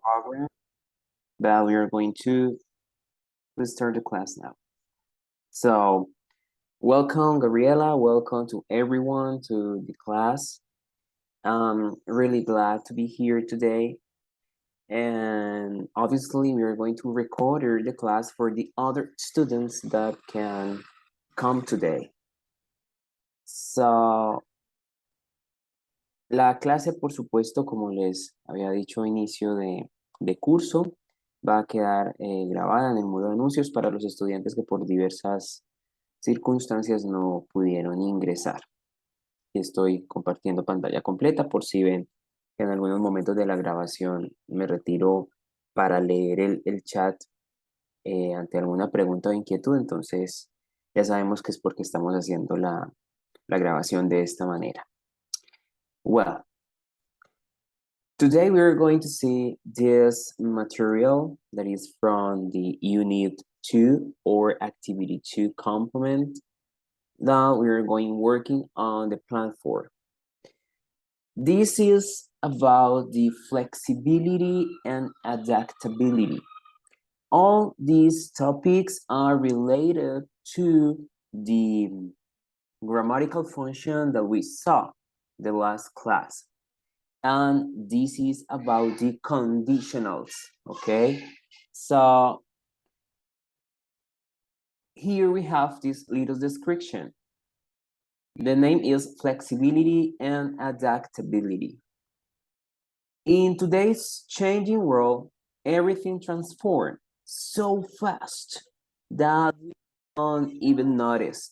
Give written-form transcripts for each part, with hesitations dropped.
program, but we are going to start the class now. So, welcome, Gabriela. Welcome to everyone to the class. I'm really glad to be here today. And obviously, we are going to record the class for the other students that can come today. So, la clase, por supuesto, como les había dicho a inicio de curso, va a quedar grabada en el muro de anuncios para los estudiantes que por diversas circunstancias no pudieron ingresar. Estoy compartiendo pantalla completa por si ven que en algunos momentos de la grabación me retiro para leer el chat ante alguna pregunta o inquietud. Entonces ya sabemos que es porque estamos haciendo la grabación de esta manera. Well, today we're going to see this material that is from the Unit 2 or Activity 2 complement that we're working on the plan for. This is about the flexibility and adaptability. All these topics are related to the grammatical function that we saw the last class. And this is about the conditionals, okay? So here we have this little description. The name is flexibility and adaptability. In today's changing world, everything transforms so fast that we don't even notice.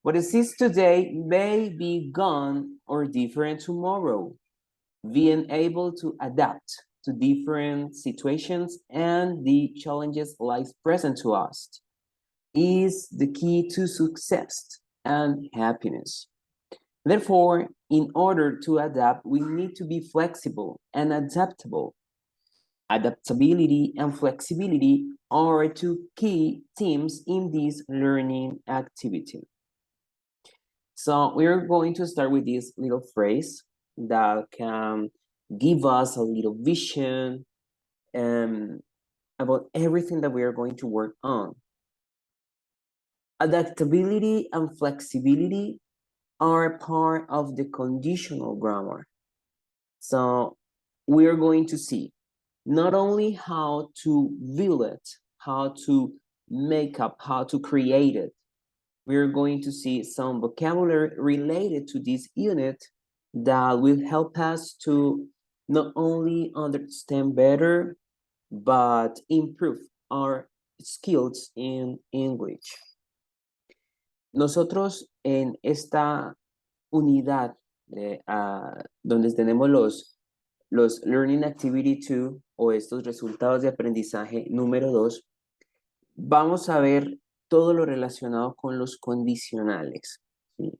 What exists today may be gone or different tomorrow. Being able to adapt to different situations and the challenges life present to us is the key to success and happiness. Therefore, in order to adapt, we need to be flexible and adaptable. Adaptability and flexibility are two key themes in this learning activity. So we're going to start with this little phrase that can give us a little vision about everything that we are going to work on. Adaptability and flexibility are part of the conditional grammar. So we are going to see not only how to build it, how to make up, how to create it. We're going to see some vocabulary related to this unit that will help us to not only understand better, but improve our skills in English. Nosotros en esta unidad donde tenemos los Learning Activity 2 o estos resultados de aprendizaje número 2, vamos a ver todo lo relacionado con los condicionales, ¿sí?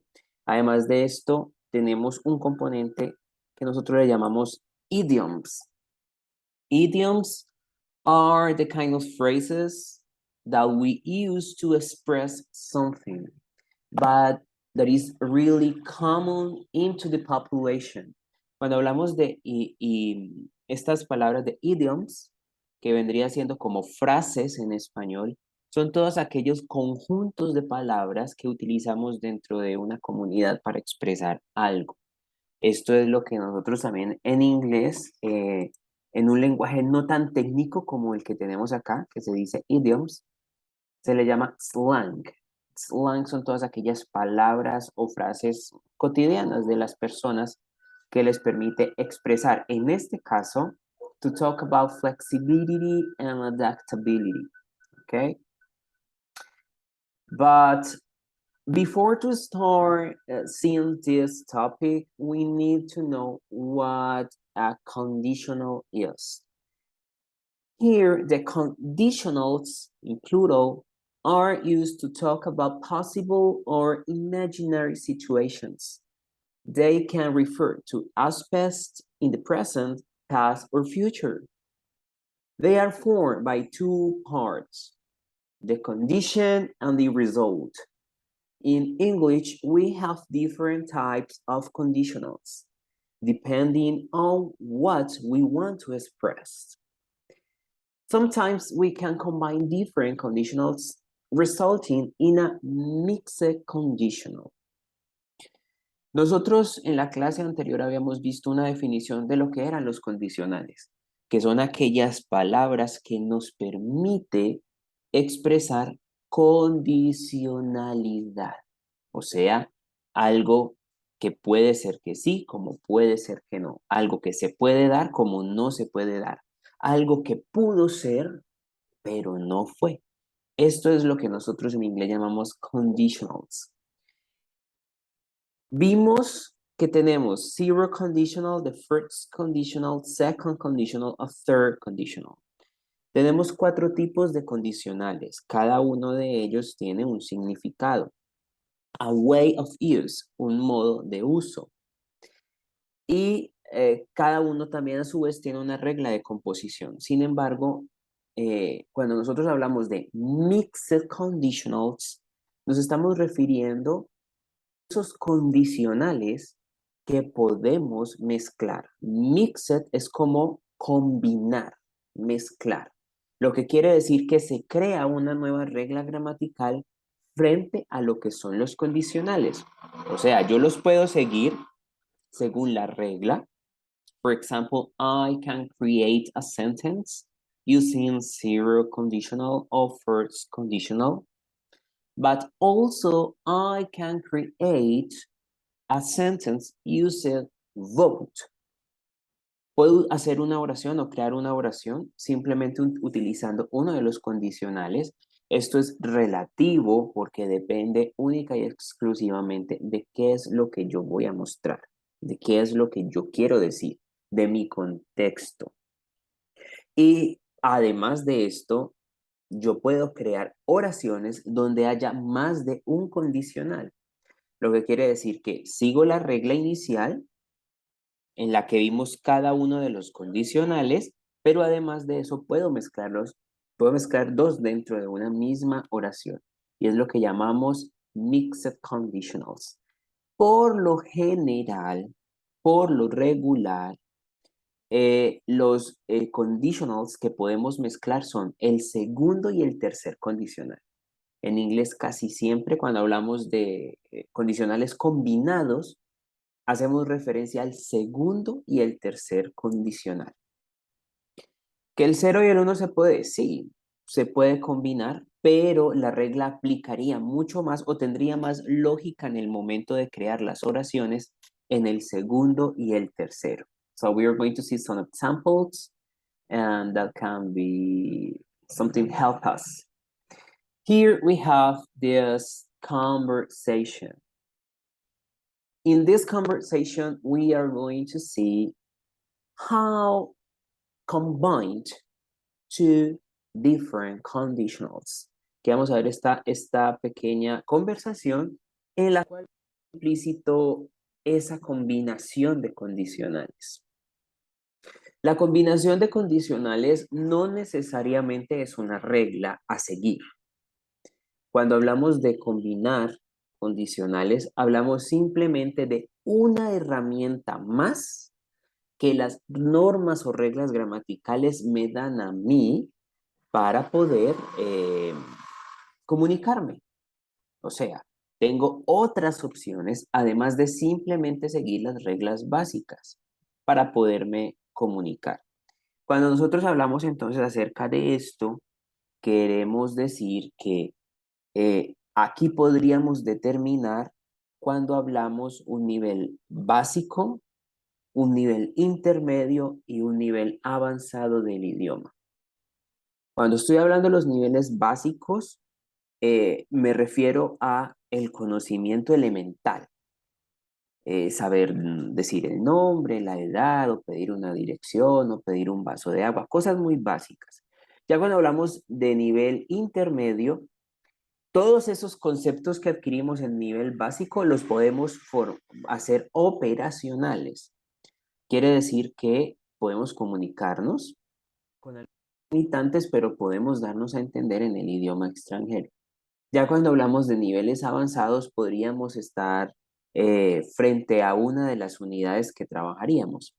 Además de esto, tenemos un componente que nosotros le llamamos idioms. Idioms are the kind of phrases that we use to express something, but that is really common into the population. Cuando hablamos de estas palabras de idioms, que vendría siendo como frases en español, son todos aquellos conjuntos de palabras que utilizamos dentro de una comunidad para expresar algo. Esto es lo que nosotros también en inglés, en un lenguaje no tan técnico como el que tenemos acá, que se dice idioms, se le llama slang. Slang son todas aquellas palabras o frases cotidianas de las personas que les permite expresar, en este caso, to talk about flexibility and adaptability, okay? But before to start seeing this topic, we need to know what a conditional is. Here, the conditionals in plural are used to talk about possible or imaginary situations. They can refer to aspects in the present, past, or future. They are formed by two parts, the condition and the result. In English, we have different types of conditionals, depending on what we want to express. Sometimes we can combine different conditionals resulting in a mixed conditional. Nosotros en la clase anterior habíamos visto una definición de lo que eran los condicionales, que son aquellas palabras que nos permite expresar condicionalidad, o sea, algo que puede ser que sí, como puede ser que no, algo que se puede dar como no se puede dar, algo que pudo ser, pero no fue. Esto es lo que nosotros en inglés llamamos conditionals. Vimos que tenemos zero conditional, the first conditional, second conditional, a third conditional. Tenemos 4 tipos de condicionales. Cada uno de ellos tiene un significado. A way of use, un modo de uso. Y cada uno también a su vez tiene una regla de composición. Sin embargo, cuando nosotros hablamos de mixed conditionals, nos estamos refiriendo a esos condicionales que podemos mezclar. Mixed es como combinar, mezclar. Lo que quiere decir que se crea una nueva regla gramatical frente a lo que son los condicionales. O sea, yo los puedo seguir según la regla. For example, I can create a sentence using zero conditional or first conditional, but also I can create a sentence using vote. Puedo hacer una oración o crear una oración simplemente utilizando uno de los condicionales. Esto es relativo porque depende única y exclusivamente de qué es lo que yo voy a mostrar, de qué es lo que yo quiero decir, de mi contexto. Y además de esto, yo puedo crear oraciones donde haya más de un condicional, lo que quiere decir que sigo la regla inicial en la que vimos cada uno de los condicionales, pero además de eso puedo mezclar 2 dentro de una misma oración. Y es lo que llamamos mixed conditionals. Por lo general, por lo regular, los conditionals que podemos mezclar son el segundo y el tercer condicional. En inglés casi siempre cuando hablamos de condicionales combinados, hacemos referencia al segundo y el tercer condicional. Que el 0 y el 1 se puede, sí, se puede combinar, pero la regla aplicaría mucho más o tendría más lógica en el momento de crear las oraciones en el segundo y el tercero. So we are going to see some examples and that can be something help us. Here we have this conversation. In this conversation, we are going to see how combined two different conditionals. Que vamos a ver esta pequeña conversación en la cual implícito esa combinación de condicionales. La combinación de condicionales no necesariamente es una regla a seguir. Cuando hablamos de combinar condicionales, hablamos simplemente de una herramienta más que las normas o reglas gramaticales me dan a mí para poder comunicarme. O sea, tengo otras opciones, además de simplemente seguir las reglas básicas para poderme comunicar. Cuando nosotros hablamos entonces acerca de esto, queremos decir que aquí podríamos determinar cuando hablamos un nivel básico, un nivel intermedio y un nivel avanzado del idioma. Cuando estoy hablando de los niveles básicos, me refiero a el conocimiento elemental. Saber decir el nombre, la edad, o pedir una dirección, o pedir un vaso de agua, cosas muy básicas. Ya cuando hablamos de nivel intermedio, todos esos conceptos que adquirimos en nivel básico los podemos hacer operacionales. Quiere decir que podemos comunicarnos con limitantes, pero podemos darnos a entender en el idioma extranjero. Ya cuando hablamos de niveles avanzados, podríamos estar frente a una de las unidades que trabajaríamos.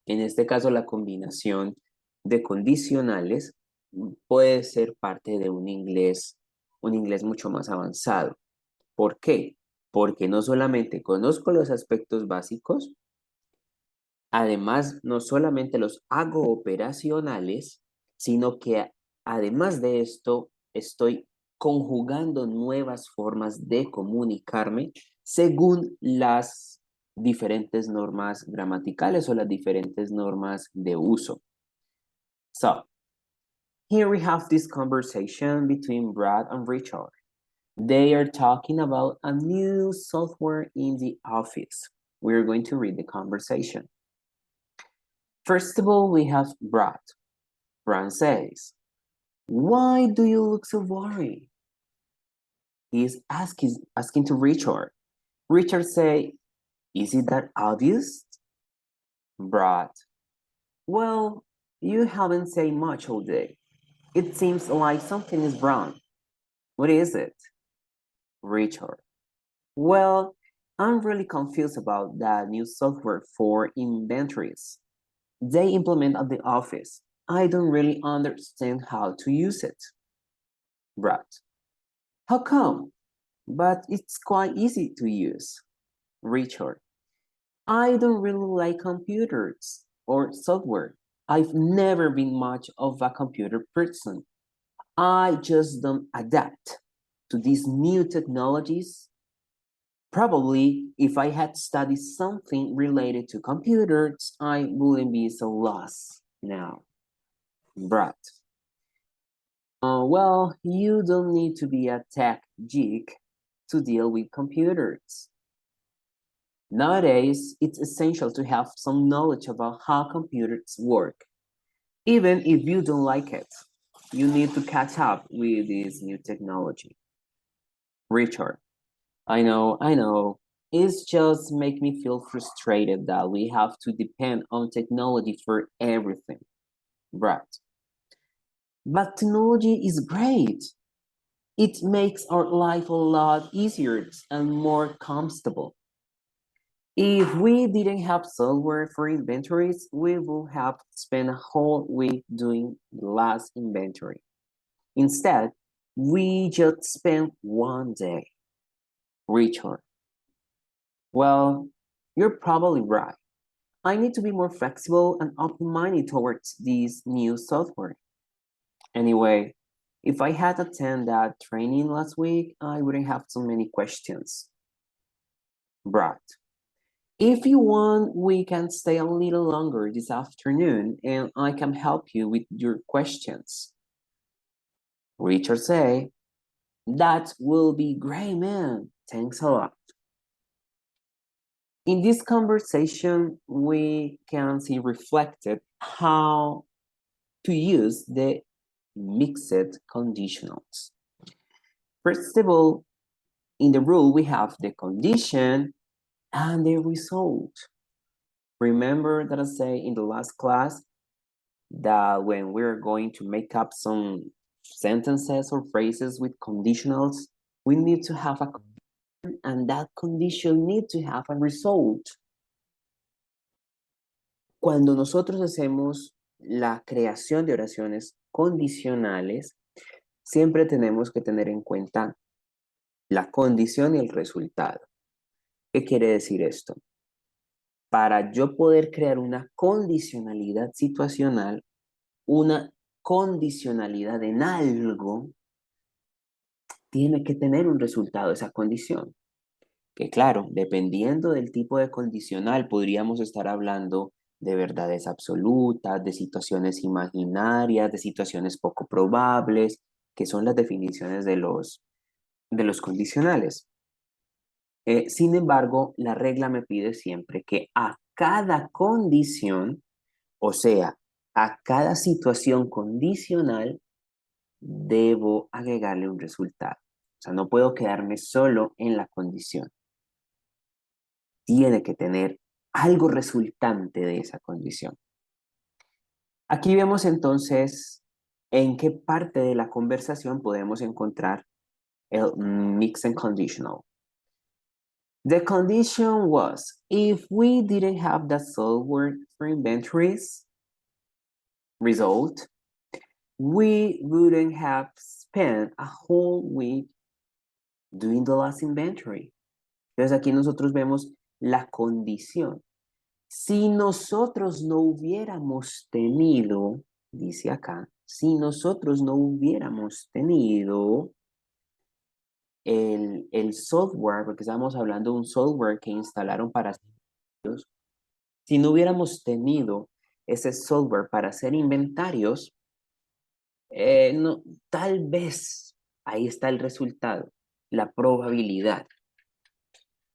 En este caso, la combinación de condicionales puede ser parte de un inglés mucho más avanzado. ¿Por qué? Porque no solamente conozco los aspectos básicos, además no solamente los hago operacionales, sino que además de esto estoy conjugando nuevas formas de comunicarme según las diferentes normas gramaticales o las diferentes normas de uso. So, here we have this conversation between Brad and Richard. They are talking about a new software in the office. We're going to read the conversation. First of all, we have Brad. Brad says, "Why do you look so worried?" He's asking to Richard. Richard say, "Is it that obvious?" Brad, "Well, you haven't said much all day. It seems like something is wrong. What is it?" Richard, "Well, I'm really confused about that new software for inventories they implement at the office. I don't really understand how to use it." Brad, "How come? But it's quite easy to use." Richard, "I don't really like computers or software. I've never been much of a computer person. I just don't adapt to these new technologies. Probably if I had studied something related to computers, I wouldn't be so lost now." Brad, "Well, you don't need to be a tech geek to deal with computers. Nowadays, it's essential to have some knowledge about how computers work. Even if you don't like it, you need to catch up with this new technology." Richard, I know. It's just make me feel frustrated that we have to depend on technology for everything." Brad, "But technology is great. It makes our life a lot easier and more comfortable. If we didn't have software for inventories, we would have spent a whole week doing the last inventory. Instead, we just spent one day." Richard, "Well, you're probably right. I need to be more flexible and open-minded towards this new software. Anyway, if I had attended that training last week, I wouldn't have so many questions." Brad, "If you want, we can stay a little longer this afternoon and I can help you with your questions." Richard say, "That will be great, man. Thanks a lot." In this conversation, we can see reflected how to use the mixed conditionals. First of all, in the rule, we have the condition and the result. Remember that I say in the last class that when we're going to make up some sentences or phrases with conditionals, we need to have a condition and that condition need to have a result. Cuando nosotros hacemos la creación de oraciones condicionales, siempre tenemos que tener en cuenta la condición y el resultado. ¿Qué quiere decir esto? Para yo poder crear una condicionalidad situacional, una condicionalidad en algo, tiene que tener un resultado esa condición. Que claro, dependiendo del tipo de condicional, podríamos estar hablando de verdades absolutas, de situaciones imaginarias, de situaciones poco probables, que son las definiciones de los condicionales. Sin embargo, la regla me pide siempre que a cada condición, o sea, a cada situación condicional, debo agregarle un resultado. O sea, no puedo quedarme solo en la condición. Tiene que tener algo resultante de esa condición. Aquí vemos entonces en qué parte de la conversación podemos encontrar el mixed and conditional. The condition was, if we didn't have the software for inventories, result, we wouldn't have spent a whole week doing the last inventory. Entonces aquí nosotros vemos la condición. Si nosotros no hubiéramos tenido, dice acá, si nosotros no hubiéramos tenido el software, porque estamos hablando de un software que instalaron para ellos, si no hubiéramos tenido ese software para hacer inventarios, no, tal vez ahí está el resultado, la probabilidad.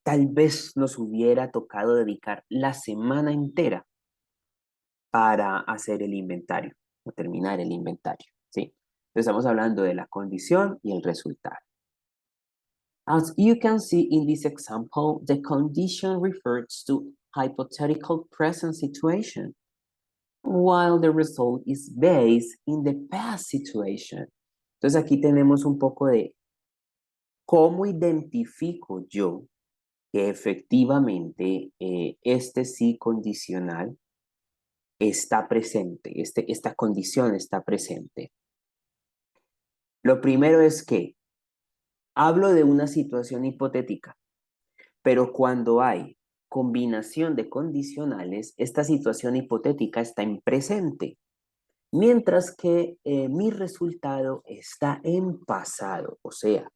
Tal vez nos hubiera tocado dedicar la semana entera para hacer el inventario o terminar el inventario, ¿sí? Entonces estamos hablando de la condición y el resultado. As you can see in this example, the condition refers to hypothetical present situation, while the result is based in the past situation. Entonces aquí tenemos un poco de cómo identifico yo que efectivamente este sí condicional está presente, esta condición está presente. Lo primero es que hablo de una situación hipotética, pero cuando hay combinación de condicionales, esta situación hipotética está en presente, mientras que mi resultado está en pasado. O sea,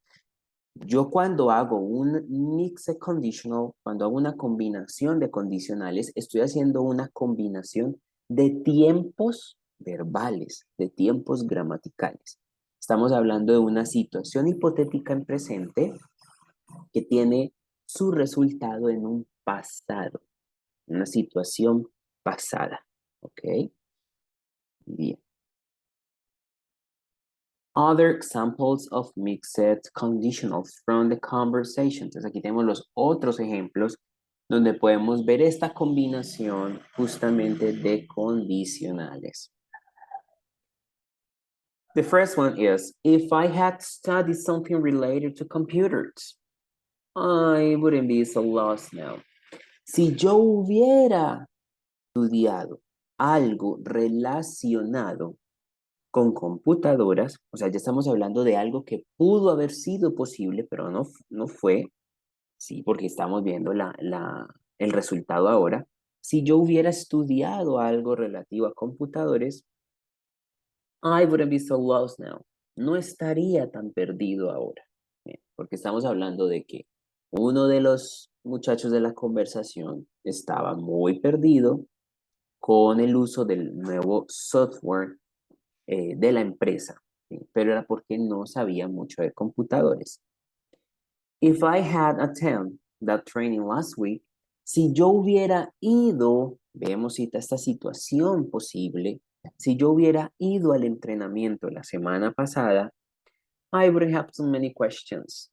yo cuando hago un mixed conditional, cuando hago una combinación de condicionales, estoy haciendo una combinación de tiempos verbales, de tiempos gramaticales. Estamos hablando de una situación hipotética en presente que tiene su resultado en un pasado, una situación pasada. ¿Ok? Bien. Other examples of mixed conditionals from the conversation. Entonces aquí tenemos los otros ejemplos donde podemos ver esta combinación justamente de condicionales. The first one is, if I had studied something related to computers, I wouldn't be so lost now. Si yo hubiera estudiado algo relacionado con computadoras, o sea, ya estamos hablando de algo que pudo haber sido posible, pero no fue, sí, porque estamos viendo el resultado ahora. Si yo hubiera estudiado algo relativo a computadores, I wouldn't be so lost now. No estaría tan perdido ahora, porque estamos hablando de que uno de los muchachos de la conversación estaba muy perdido con el uso del nuevo software de la empresa, ¿sí? Pero era porque no sabía mucho de computadores. If I had attended that training last week, si yo hubiera ido, veamos si está esta situación posible, si yo hubiera ido al entrenamiento la semana pasada, I wouldn't have so many questions.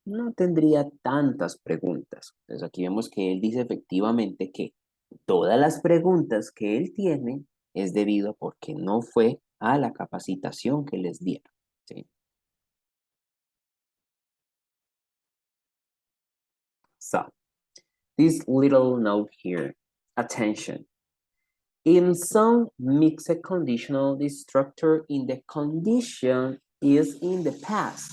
No tendría tantas preguntas. Entonces aquí vemos que él dice efectivamente que todas las preguntas que él tiene es debido a porque no fue a la capacitación que les dieron, ¿sí? So, this little note here, attention. In some mixed conditional, the structure in the condition is in the past,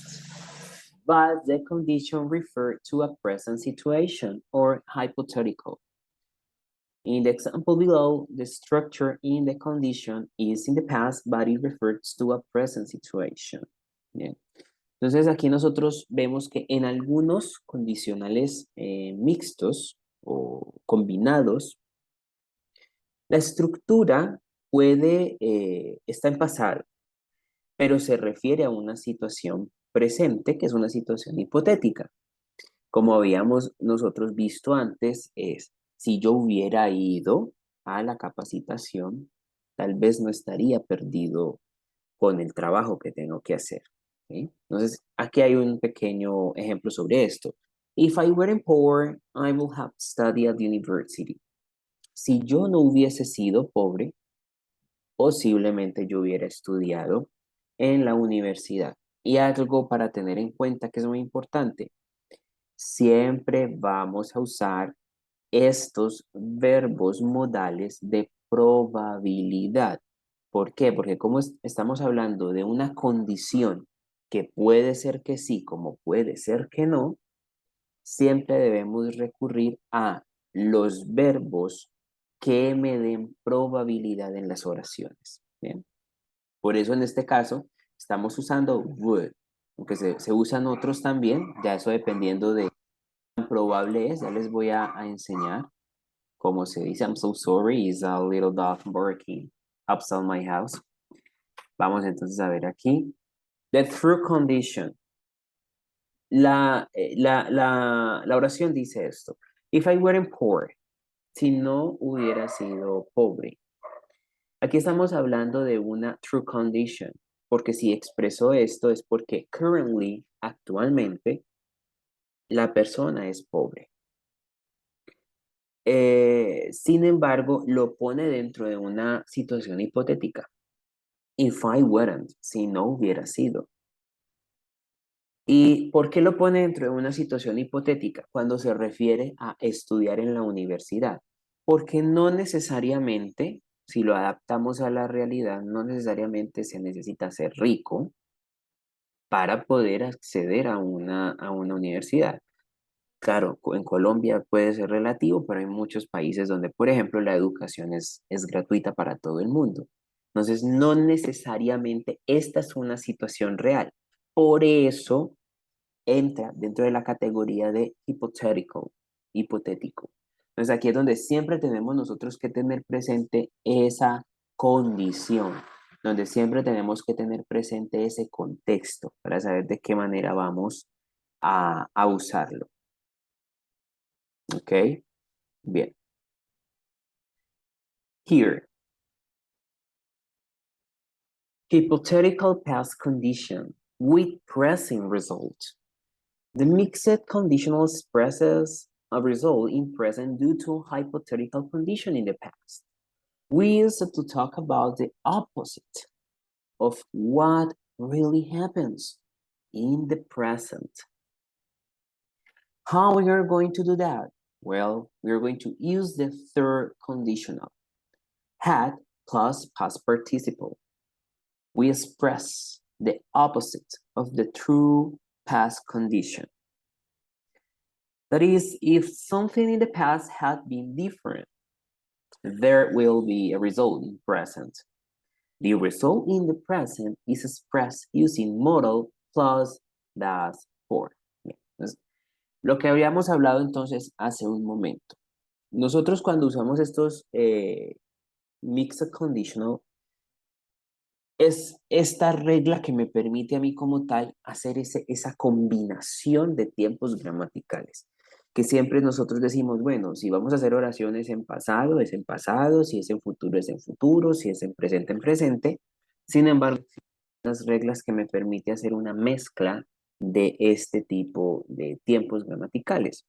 but the condition refers to a present situation or hypothetical. In the example below, the structure in the condition is in the past, but it refers to a present situation. Bien. Entonces aquí nosotros vemos que en algunos condicionales mixtos o combinados, la estructura está en pasado, pero se refiere a una situación presente, que es una situación hipotética. Como habíamos nosotros visto antes, es si yo hubiera ido a la capacitación, tal vez no estaría perdido con el trabajo que tengo que hacer. ¿Sí? Entonces, aquí hay un pequeño ejemplo sobre esto. If I weren't poor, I would have studied at the university. Si yo no hubiese sido pobre, posiblemente yo hubiera estudiado en la universidad. Y algo para tener en cuenta que es muy importante, siempre vamos a usar estos verbos modales de probabilidad. ¿Por qué? Porque como estamos hablando de una condición que puede ser que sí, como puede ser que no, siempre debemos recurrir a los verbos que me den probabilidad en las oraciones. ¿Bien? Por eso en este caso estamos usando would, aunque se usan otros también, ya eso dependiendo de cuán probable es, ya les voy a enseñar cómo se dice. I'm so sorry, is a little dog barking outside my house. Vamos entonces a ver aquí. The true condition. La oración dice esto. If I weren't poor, si no hubiera sido pobre. Aquí estamos hablando de una true condition, porque si expreso esto es porque currently, actualmente, la persona es pobre. Sin embargo, lo pone dentro de una situación hipotética. If I weren't, si no hubiera sido. ¿Y por qué lo pone dentro de una situación hipotética cuando se refiere a estudiar en la universidad? Porque no necesariamente, si lo adaptamos a la realidad, no necesariamente se necesita ser rico para poder acceder a una universidad. Claro, en Colombia puede ser relativo, pero hay muchos países donde, por ejemplo, la educación es gratuita para todo el mundo. Entonces, no necesariamente esta es una situación real. Por eso entra dentro de la categoría de hypothetical, hipotético. Entonces aquí es donde siempre tenemos nosotros que tener presente esa condición, donde siempre tenemos que tener presente ese contexto para saber de qué manera vamos a usarlo. ¿Ok? Bien. Here, hypothetical past condition with present result. The mixed conditional expresses a result in present due to a hypothetical condition in the past. We used to talk about the opposite of what really happens in the present. How we are going to do that? Well, we are going to use the third conditional, had plus past participle. We express the opposite of the true past condition. That is, if something in the past had been different, there will be a result in present. The result in the present is expressed using modal plus das for. Entonces, lo que habíamos hablado entonces hace un momento. Nosotros cuando usamos estos mixed conditional, es esta regla que me permite a mí como tal hacer esa combinación de tiempos gramaticales. Que siempre nosotros decimos, bueno, si vamos a hacer oraciones en pasado, es en pasado, si es en futuro, es en futuro, si es en presente, en presente. Sin embargo, las reglas que me permite hacer una mezcla de este tipo de tiempos gramaticales.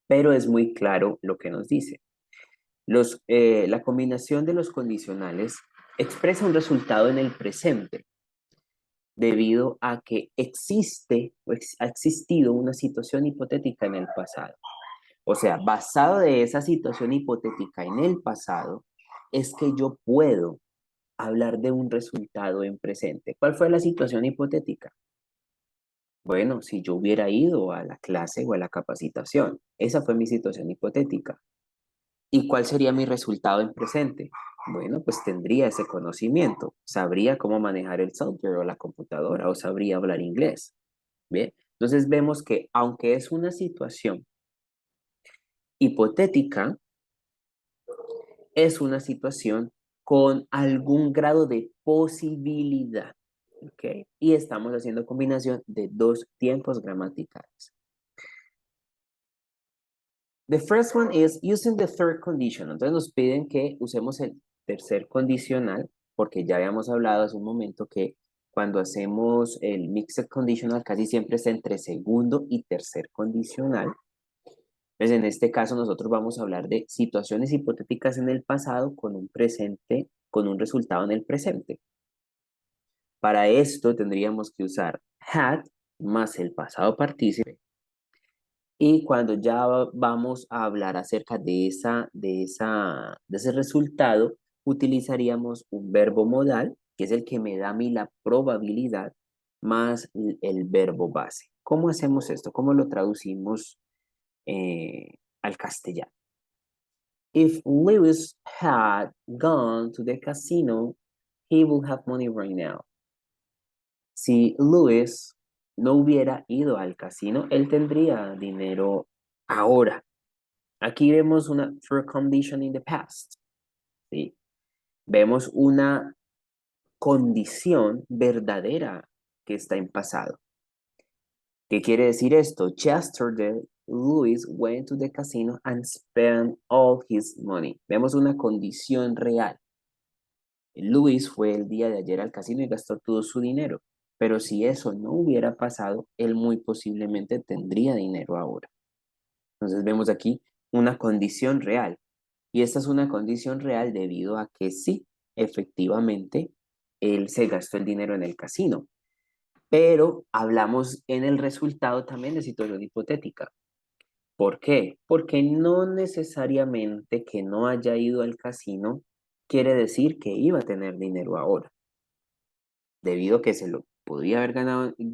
Pero es muy claro lo que nos dice. La combinación de los condicionales expresa un resultado en el presente debido a que existe o ha existido una situación hipotética en el pasado. O sea, basado de esa situación hipotética en el pasado, es que yo puedo hablar de un resultado en presente. ¿Cuál fue la situación hipotética? Bueno, si yo hubiera ido a la clase o a la capacitación, esa fue mi situación hipotética. ¿Y cuál sería mi resultado en presente? Bueno, pues tendría ese conocimiento, sabría cómo manejar el software o la computadora o sabría hablar inglés. Bien, entonces vemos que aunque es una situación hipotética, es una situación con algún grado de posibilidad. ¿Ok? Y estamos haciendo combinación de dos tiempos gramaticales. The first one is using the third condition. Entonces nos piden que usemos el tercer condicional, porque ya habíamos hablado hace un momento que cuando hacemos el mixed conditional casi siempre es entre segundo y tercer condicional. Entonces en este caso nosotros vamos a hablar de situaciones hipotéticas en el pasado con un presente, con un resultado en el presente. Para esto tendríamos que usar had más el pasado partícipe. Y cuando ya vamos a hablar acerca de ese resultado, utilizaríamos un verbo modal, que es el que me da a mí la probabilidad, más el verbo base. ¿Cómo hacemos esto? ¿Cómo lo traducimos al castellano? If Lewis had gone to the casino, he would have money right now. Si Lewis no hubiera ido al casino, él tendría dinero ahora. Aquí vemos una true condition in the past. ¿Sí? Vemos una condición verdadera que está en pasado. ¿Qué quiere decir esto? Yesterday, Louis went to the casino and spent all his money. Vemos una condición real. Louis fue el día de ayer al casino y gastó todo su dinero. Pero si eso no hubiera pasado, él muy posiblemente tendría dinero ahora. Entonces vemos aquí una condición real. Y esta es una condición real debido a que sí, efectivamente, él se gastó el dinero en el casino. Pero hablamos en el resultado también de situación hipotética. ¿Por qué? Porque no necesariamente que no haya ido al casino quiere decir que iba a tener dinero ahora, debido a que se lo podría haber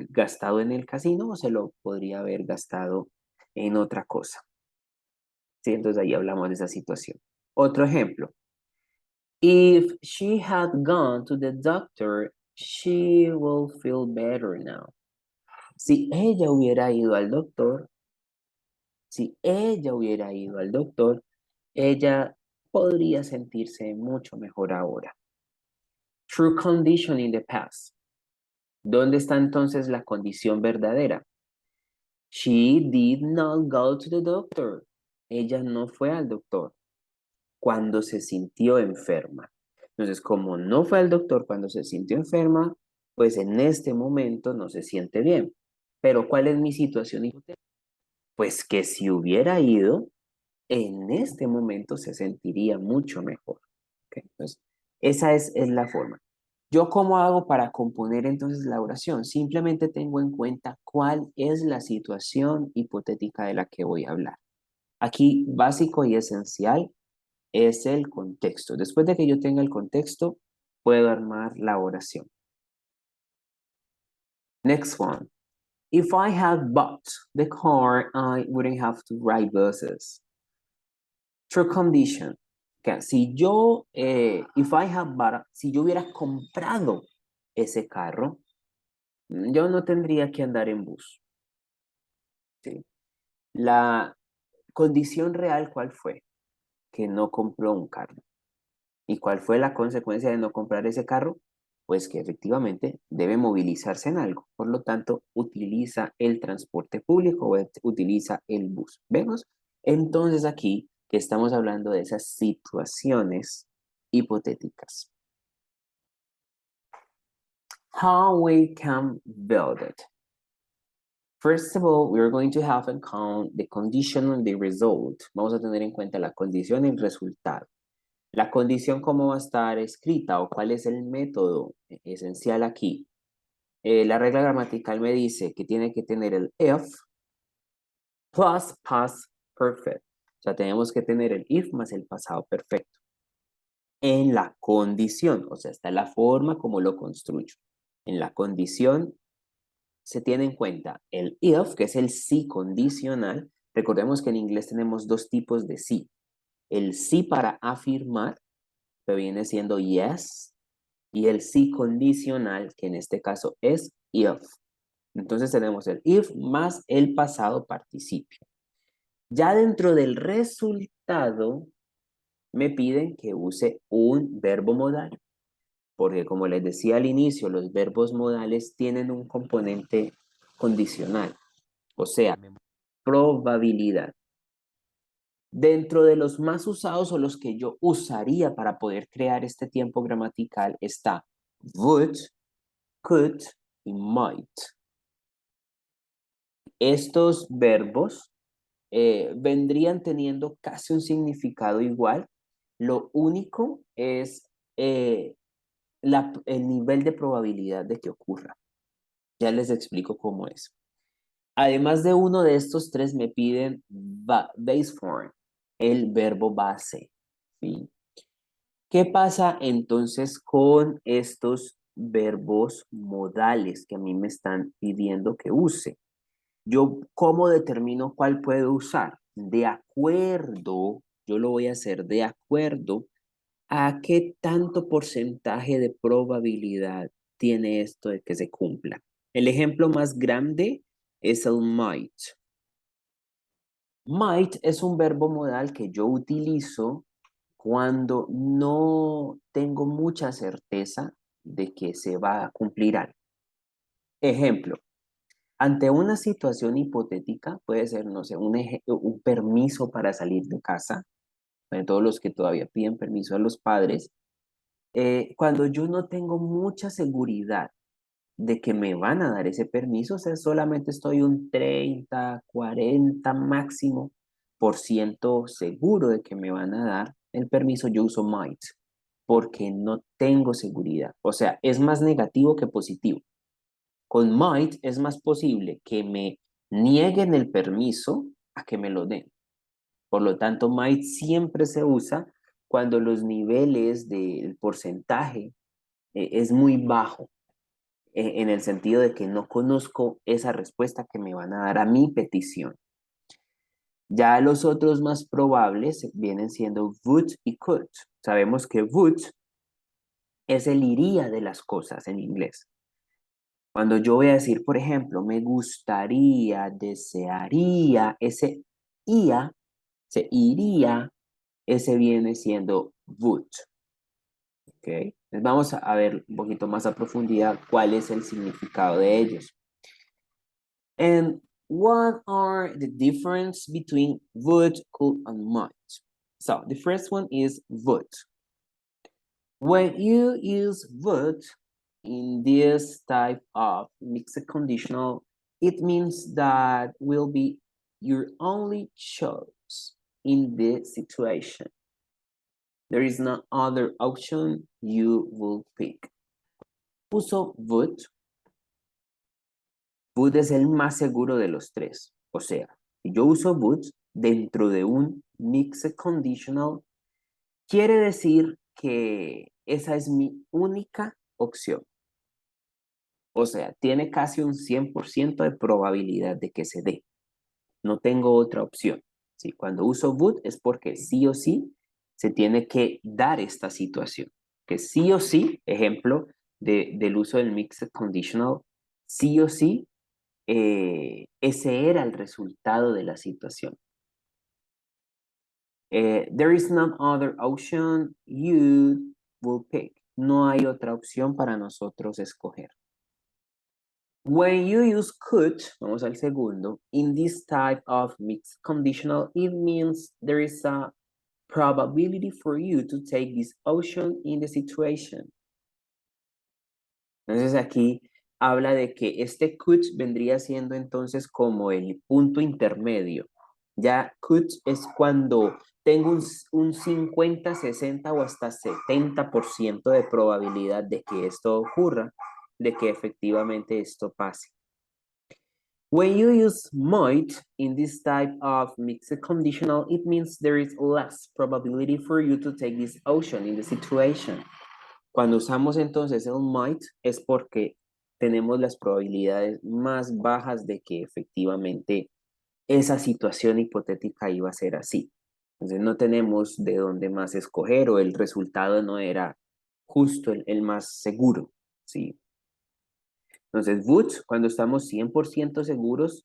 gastado en el casino o se lo podría haber gastado en otra cosa. ¿Sí? Entonces ahí hablamos de esa situación. Otro ejemplo. If she had gone to the doctor, she will feel better now. Si ella hubiera ido al doctor, si ella hubiera ido al doctor, ella podría sentirse mucho mejor ahora. True condition in the past. ¿Dónde está entonces la condición verdadera? She did not go to the doctor. Ella no fue al doctor cuando se sintió enferma. Entonces, como no fue al doctor cuando se sintió enferma, pues en este momento no se siente bien. Pero ¿cuál es mi situación hipotética? Pues que si hubiera ido, en este momento se sentiría mucho mejor. ¿Ok? Entonces, esa es la forma. ¿Yo cómo hago para componer entonces la oración? Simplemente tengo en cuenta cuál es la situación hipotética de la que voy a hablar. Aquí, básico y esencial es el contexto. Después de que yo tenga el contexto, puedo armar la oración. Next one. If I had bought the car, I wouldn't have to ride buses. True condition. Que si yo, si yo hubiera comprado ese carro, yo no tendría que andar en bus. ¿Sí? La condición real, ¿cuál fue? Que no compró un carro. ¿Y cuál fue la consecuencia de no comprar ese carro? Pues que efectivamente debe movilizarse en algo. Por lo tanto, utiliza el transporte público o utiliza el bus. ¿Vemos? Entonces aquí que estamos hablando de esas situaciones hipotéticas. How we can build it. First of all, we are going to have in count the condition and the result. Vamos a tener en cuenta la condición y el resultado. La condición, ¿cómo va a estar escrita o cuál es el método esencial aquí? La regla gramatical me dice que tiene que tener el if plus past perfect. O sea, tenemos que tener el if más el pasado perfecto. En la condición, o sea, está la forma como lo construyo. En la condición se tiene en cuenta el if, que es el sí condicional. Recordemos que en inglés tenemos dos tipos de sí. El sí para afirmar, que viene siendo yes, y el sí condicional, que en este caso es if. Entonces tenemos el if más el pasado participio. Ya dentro del resultado, me piden que use un verbo modal, porque como les decía al inicio, los verbos modales tienen un componente condicional, o sea, probabilidad. Dentro de los más usados o los que yo usaría para poder crear este tiempo gramatical está would, could y might. Estos verbos vendrían teniendo casi un significado igual. Lo único es el nivel de probabilidad de que ocurra. Ya les explico cómo es. Además de uno de estos tres me piden base form, el verbo base. ¿Sí? ¿Qué pasa entonces con estos verbos modales que a mí me están pidiendo que use? Yo, ¿cómo determino cuál puedo usar? De acuerdo, yo lo voy a hacer de acuerdo a qué tanto porcentaje de probabilidad tiene esto de que se cumpla. El ejemplo más grande es el might. Might es un verbo modal que yo utilizo cuando no tengo mucha certeza de que se va a cumplir algo. Ejemplo, ante una situación hipotética, puede ser, no sé, un permiso para salir de casa, para todos los que todavía piden permiso a los padres, cuando yo no tengo mucha seguridad de que me van a dar ese permiso, o sea, solamente estoy un 30, 40 máximo por ciento seguro de que me van a dar el permiso, yo uso might, porque no tengo seguridad. O sea, es más negativo que positivo. Con might es más posible que me nieguen el permiso a que me lo den. Por lo tanto, might siempre se usa cuando los niveles del porcentaje es muy bajo, en el sentido de que no conozco esa respuesta que me van a dar a mi petición. Ya los otros más probables vienen siendo would y could. Sabemos que would es el iría de las cosas en inglés. Cuando yo voy a decir, por ejemplo, me gustaría, desearía, ese ia, se iría, ese viene siendo would. ¿Ok? Entonces vamos a ver un poquito más a profundidad cuál es el significado de ellos. And what are the difference between would, could, and might? So the first one is would. When you use would in this type of mixed conditional, it means that will be your only choice in the situation. There is no other option you will pick. Uso would. Would es el más seguro de los tres. O sea, si yo uso would dentro de un mixed conditional, quiere decir que esa es mi única opción. O sea, tiene casi un 100% de probabilidad de que se dé. No tengo otra opción. ¿Sí? Cuando uso would es porque sí o sí se tiene que dar esta situación. Que sí o sí, ejemplo del uso del mixed conditional, sí o sí, ese era el resultado de la situación. There is no other option you will pick. No hay otra opción para nosotros escoger. When you use could, vamos al segundo, in this type of mixed conditional, it means there is a probability for you to take this option in the situation. Entonces aquí habla de que este could vendría siendo entonces como el punto intermedio. Ya could es cuando tengo un 50, 60 o hasta 70% de probabilidad de que esto ocurra, de que efectivamente esto pase. When you use might in this type of mixed conditional, it means there is less probability for you to take this option in the situation. Cuando usamos entonces el might es porque tenemos las probabilidades más bajas de que efectivamente esa situación hipotética iba a ser así. Entonces no tenemos de dónde más escoger o el resultado no era justo el más seguro, ¿sí? Entonces would cuando estamos 100% seguros,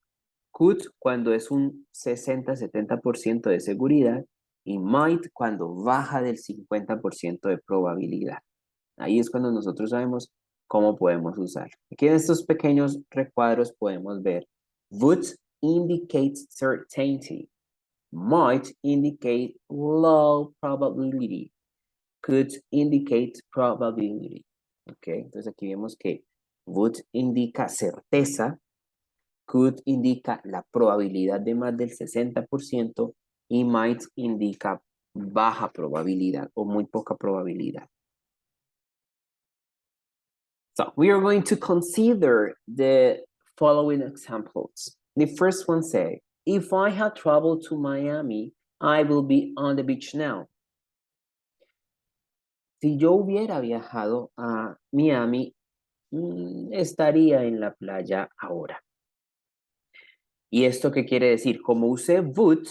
could cuando es un 60-70% de seguridad y might cuando baja del 50% de probabilidad. Ahí es cuando nosotros sabemos cómo podemos usar. Aquí en estos pequeños recuadros podemos ver would indicates certainty, might indicate low probability, could indicate probability. ¿Ok? Entonces aquí vemos que would indica certeza, could indica la probabilidad de más del 60% y might indica baja probabilidad o muy poca probabilidad. So we are going to consider the following examples. The first one says, if I had traveled to Miami, I will be on the beach now. Si yo hubiera viajado a Miami, estaría en la playa ahora. ¿Y esto qué quiere decir? Como usé would,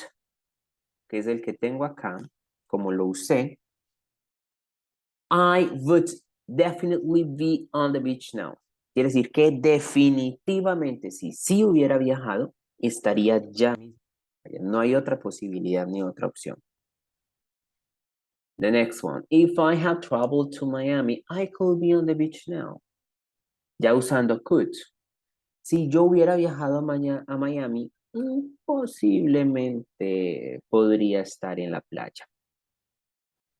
que es el que tengo acá, como lo usé, I would definitely be on the beach now. Quiere decir que definitivamente, si sí hubiera viajado, estaría ya mismo. No hay otra posibilidad ni otra opción. The next one. If I had traveled to Miami, I could be on the beach now. Ya usando could. Si yo hubiera viajado a Miami, posiblemente podría estar en la playa.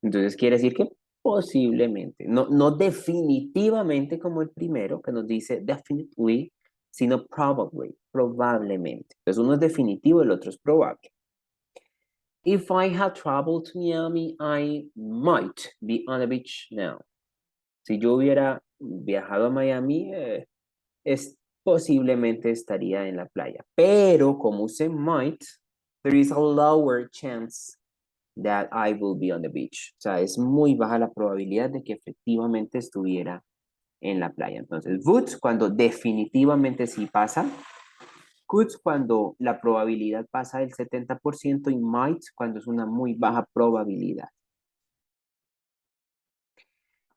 Entonces quiere decir que posiblemente, no definitivamente como el primero que nos dice definitely, sino probably, probablemente. Entonces uno es definitivo, el otro es probable. If I had traveled to Miami, I might be on the beach now. Si yo hubiera viajado a Miami, posiblemente estaría en la playa. Pero como usé might, there is a lower chance that I will be on the beach. O sea, es muy baja la probabilidad de que efectivamente estuviera en la playa. Entonces, would cuando definitivamente sí pasa. Could cuando la probabilidad pasa del 70% y might cuando es una muy baja probabilidad.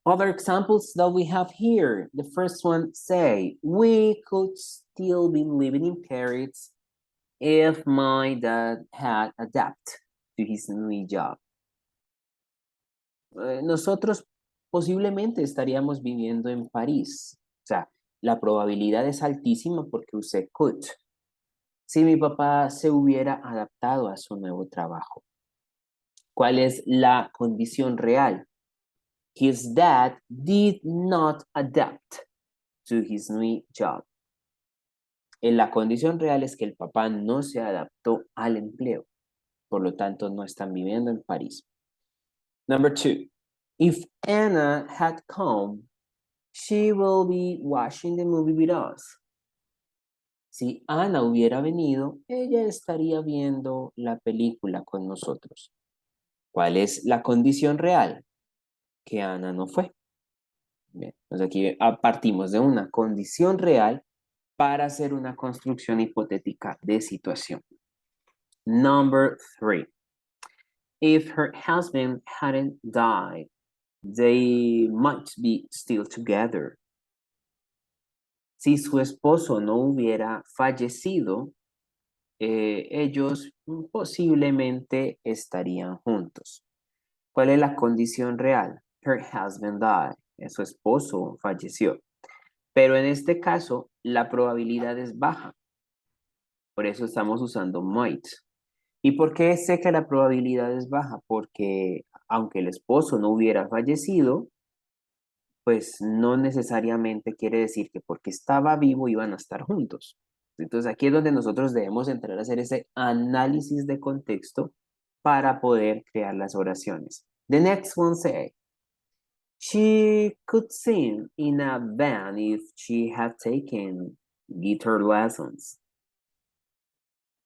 Other examples that we have here. The first one say, we could still be living in Paris if my dad had adapted to his new job. Nosotros posiblemente estaríamos viviendo en París. O sea, la probabilidad es altísima porque usé could. Si mi papá se hubiera adaptado a su nuevo trabajo. ¿Cuál es la condición real? His dad did not adapt to his new job. La condición real es que el papá no se adaptó al empleo. Por lo tanto, no están viviendo en París. Number 2. If Anna had come, she will be watching the movie with us. Si Ana hubiera venido, ella estaría viendo la película con nosotros. ¿Cuál es la condición real? Que Ana no fue. Bien, pues aquí partimos de una condición real para hacer una construcción hipotética de situación. Number 3. If her husband hadn't died, they might be still together. Si su esposo no hubiera fallecido, ellos posiblemente estarían juntos. ¿Cuál es la condición real? Her husband died. Su esposo falleció. Pero en este caso, la probabilidad es baja. Por eso estamos usando might. ¿Y por qué sé que la probabilidad es baja? Porque aunque el esposo no hubiera fallecido, pues no necesariamente quiere decir que porque estaba vivo iban a estar juntos. Entonces aquí es donde nosotros debemos entrar a hacer ese análisis de contexto para poder crear las oraciones. The next one say, she could sing in a band if she had taken guitar lessons.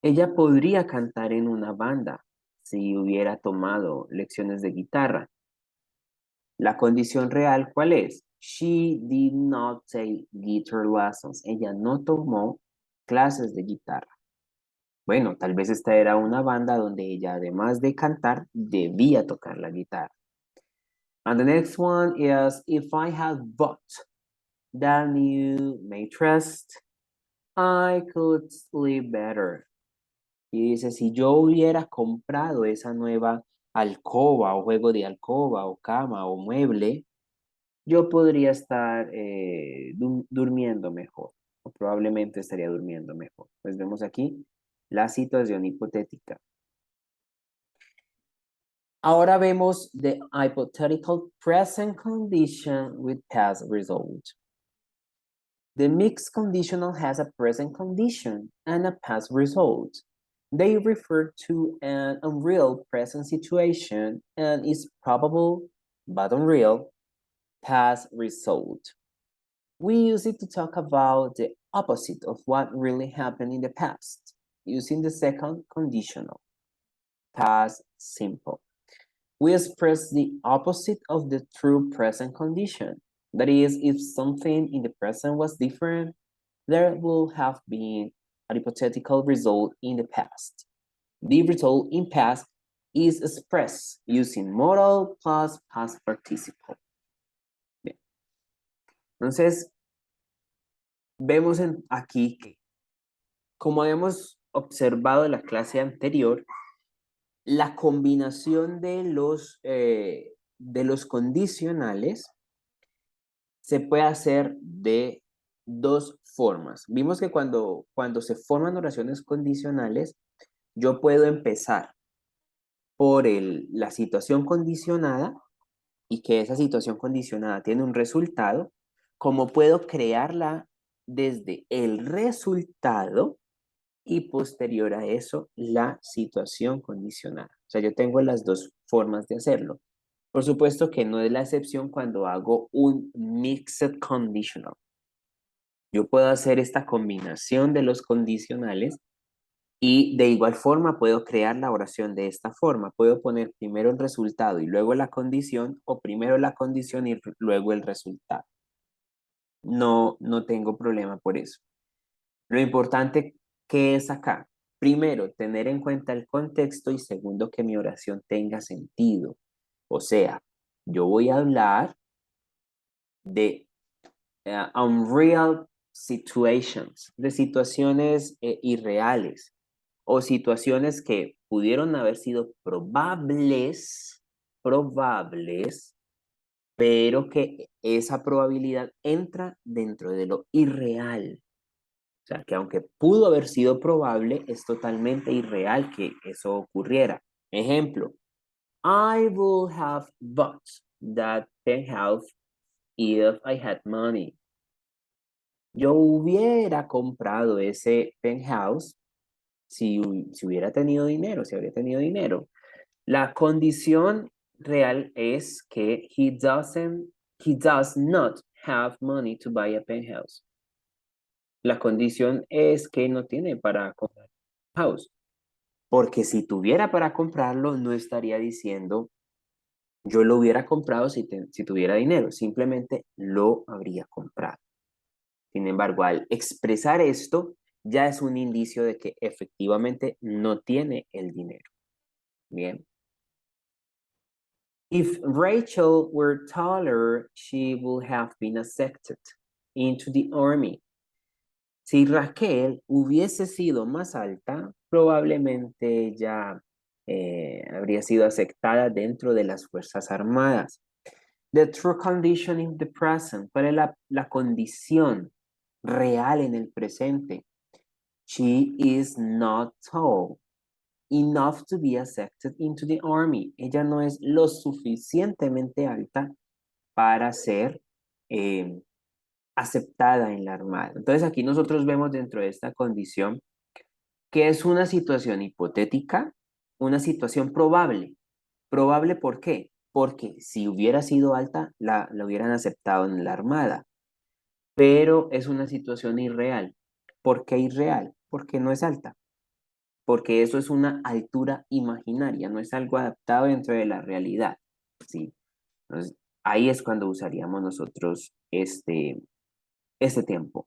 Ella podría cantar en una banda si hubiera tomado lecciones de guitarra. La condición real, ¿cuál es? She did not take guitar lessons. Ella no tomó clases de guitarra. Bueno, tal vez esta era una banda donde ella, además de cantar, debía tocar la guitarra. And the next one is, if I had bought that new mattress, I could sleep better. Y dice, si yo hubiera comprado esa nueva alcoba o juego de alcoba o cama o mueble, yo podría estar durmiendo mejor o probablemente estaría durmiendo mejor. Pues vemos aquí la situación hipotética. Ahora vemos the hypothetical present condition with past result. The mixed conditional has a present condition and a past result. They refer to an unreal present situation and is probable but unreal past result. We use it to talk about the opposite of what really happened in the past, using the second conditional, past simple. we express the opposite of the true present condition. That is, if something in the present was different, there will have been a hypothetical result in the past. The result in past is expressed using modal plus past participle. Bien. Entonces, vemos aquí que, como habíamos observado en la clase anterior, la combinación de los condicionales se puede hacer de dos formas. Vimos que cuando se forman oraciones condicionales, yo puedo empezar por la situación condicionada y que esa situación condicionada tiene un resultado, como puedo crearla desde el resultado y posterior a eso la situación condicionada. O sea, yo tengo las dos formas de hacerlo. Por supuesto que no es la excepción cuando hago un mixed conditional. Yo puedo hacer esta combinación de los condicionales y de igual forma puedo crear la oración de esta forma. Puedo poner primero el resultado y luego la condición, o primero la condición y luego el resultado. No tengo problema por eso. Lo importante que es acá, primero, tener en cuenta el contexto y segundo, que mi oración tenga sentido. O sea, yo voy a hablar de unreal situations, de situaciones irreales o situaciones que pudieron haber sido probables, pero que esa probabilidad entra dentro de lo irreal. O sea, que aunque pudo haber sido probable, es totalmente irreal que eso ocurriera. Ejemplo, I would have bought that penthouse if I had money. Yo hubiera comprado ese penthouse si hubiera tenido dinero, si habría tenido dinero. La condición real es que he does not have money to buy a penthouse. La condición es que no tiene para comprar un house. Porque si tuviera para comprarlo, no estaría diciendo yo lo hubiera comprado si tuviera dinero. Simplemente lo habría comprado. Sin embargo, al expresar esto, ya es un indicio de que efectivamente no tiene el dinero. Bien. If Rachel were taller, she would have been accepted into the army. Si Raquel hubiese sido más alta, probablemente ella habría sido aceptada dentro de las Fuerzas Armadas. The true condition in the present. ¿Cuál es la condición real en el presente? She is not tall enough to be accepted into the army. Ella no es lo suficientemente alta para ser aceptada en la armada. Entonces aquí nosotros vemos dentro de esta condición que es una situación hipotética, una situación probable. ¿Probable por qué? Porque si hubiera sido alta, la hubieran aceptado en la armada. Pero es una situación irreal. ¿Por qué irreal? Porque no es alta. Porque eso es una altura imaginaria, no es algo adaptado dentro de la realidad. ¿Sí? Entonces, ahí es cuando usaríamos nosotros este tiempo.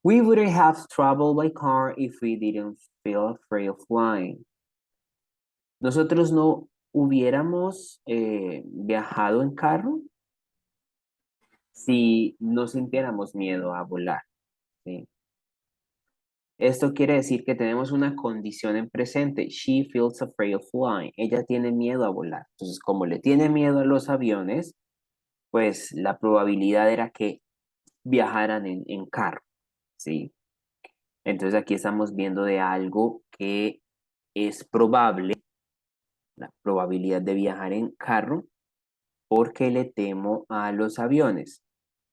We wouldn't have traveled by car if we didn't feel afraid of flying. Nosotros no hubiéramos viajado en carro si no sintiéramos miedo a volar. ¿Sí? Esto quiere decir que tenemos una condición en presente. She feels afraid of flying. Ella tiene miedo a volar. Entonces, como le tiene miedo a los aviones, pues la probabilidad era que viajaran en carro. ¿Sí? Entonces aquí estamos viendo de algo que es probable, la probabilidad de viajar en carro, porque le temo a los aviones.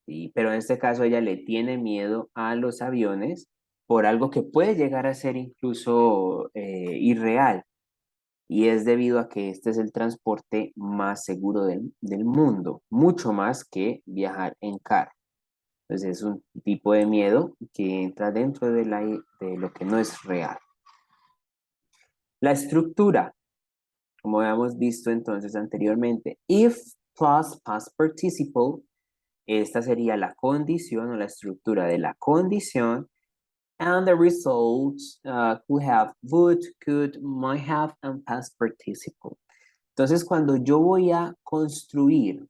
¿Sí? Pero en este caso ella le tiene miedo a los aviones por algo que puede llegar a ser incluso irreal. Y es debido a que este es el transporte más seguro del mundo, mucho más que viajar en carro. Entonces es un tipo de miedo que entra dentro de lo que no es real. La estructura. como habíamos visto entonces anteriormente. If plus past participle, esta sería la condición o la estructura de la condición. And the results could have, would, could, might have, and past participle. Entonces, cuando yo voy a construir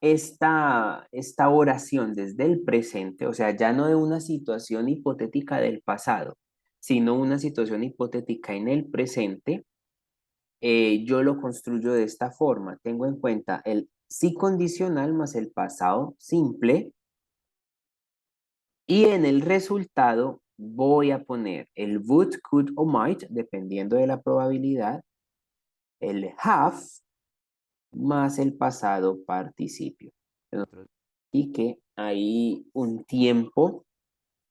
esta oración desde el presente, o sea, ya no de una situación hipotética del pasado, sino una situación hipotética en el presente, yo lo construyo de esta forma. Tengo en cuenta el sí condicional más el pasado simple y en el resultado voy a poner el would, could o might, dependiendo de la probabilidad, el have más el pasado participio. Y que hay un tiempo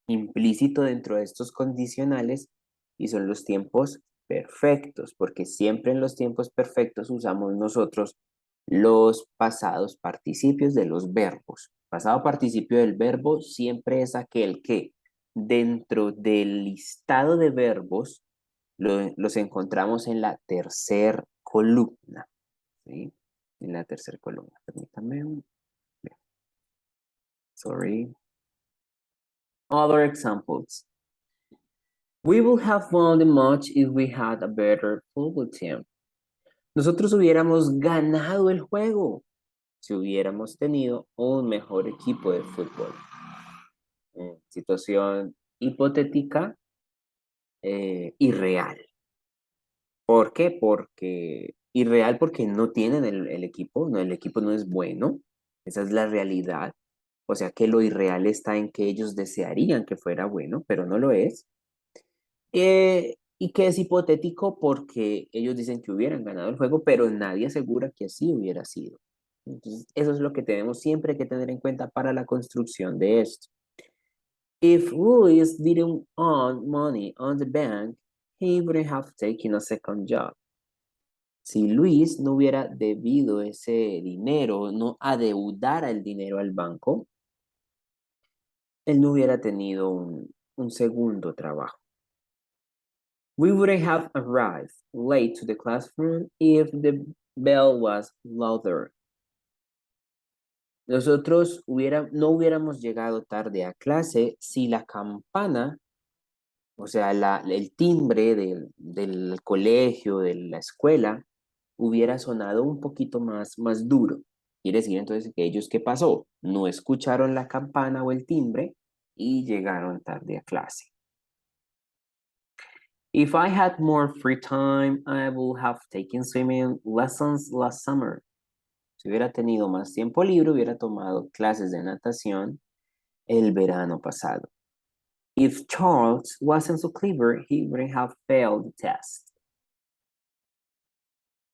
implícito dentro de estos condicionales y son los tiempos perfectos, porque siempre en los tiempos perfectos usamos nosotros los pasados participios de los verbos. Pasado participio del verbo siempre es aquel que dentro del listado de verbos los encontramos en la tercera columna. ¿Sí? En la tercera columna. Permítame. Sorry. Other examples. We would have won the match if we had a better football team. Nosotros hubiéramos ganado el juego si hubiéramos tenido un mejor equipo de fútbol. Situación hipotética y real. ¿Por qué? Porque irreal porque no tienen el equipo, no, el equipo no es bueno. Esa es la realidad. O sea que lo irreal está en que ellos desearían que fuera bueno, pero no lo es. Y que es hipotético porque ellos dicen que hubieran ganado el juego, pero nadie asegura que así hubiera sido. Entonces, eso es lo que tenemos siempre que tener en cuenta para la construcción de esto. If Luis didn't earn money on the bank, he wouldn't have taken a second job. Si Luis no hubiera debido ese dinero, no adeudara el dinero al banco, él no hubiera tenido un segundo trabajo. We wouldn't have arrived late to the classroom if the bell was louder. Nosotros no hubiéramos llegado tarde a clase si la campana, o sea, el timbre del colegio, de la escuela, hubiera sonado un poquito más duro. Quiere decir entonces que ellos, ¿qué pasó? No escucharon la campana o el timbre y llegaron tarde a clase. If I had more free time, I would have taken swimming lessons last summer. Si hubiera tenido más tiempo libre, hubiera tomado clases de natación el verano pasado. If Charles wasn't so clever, he wouldn't have failed the test.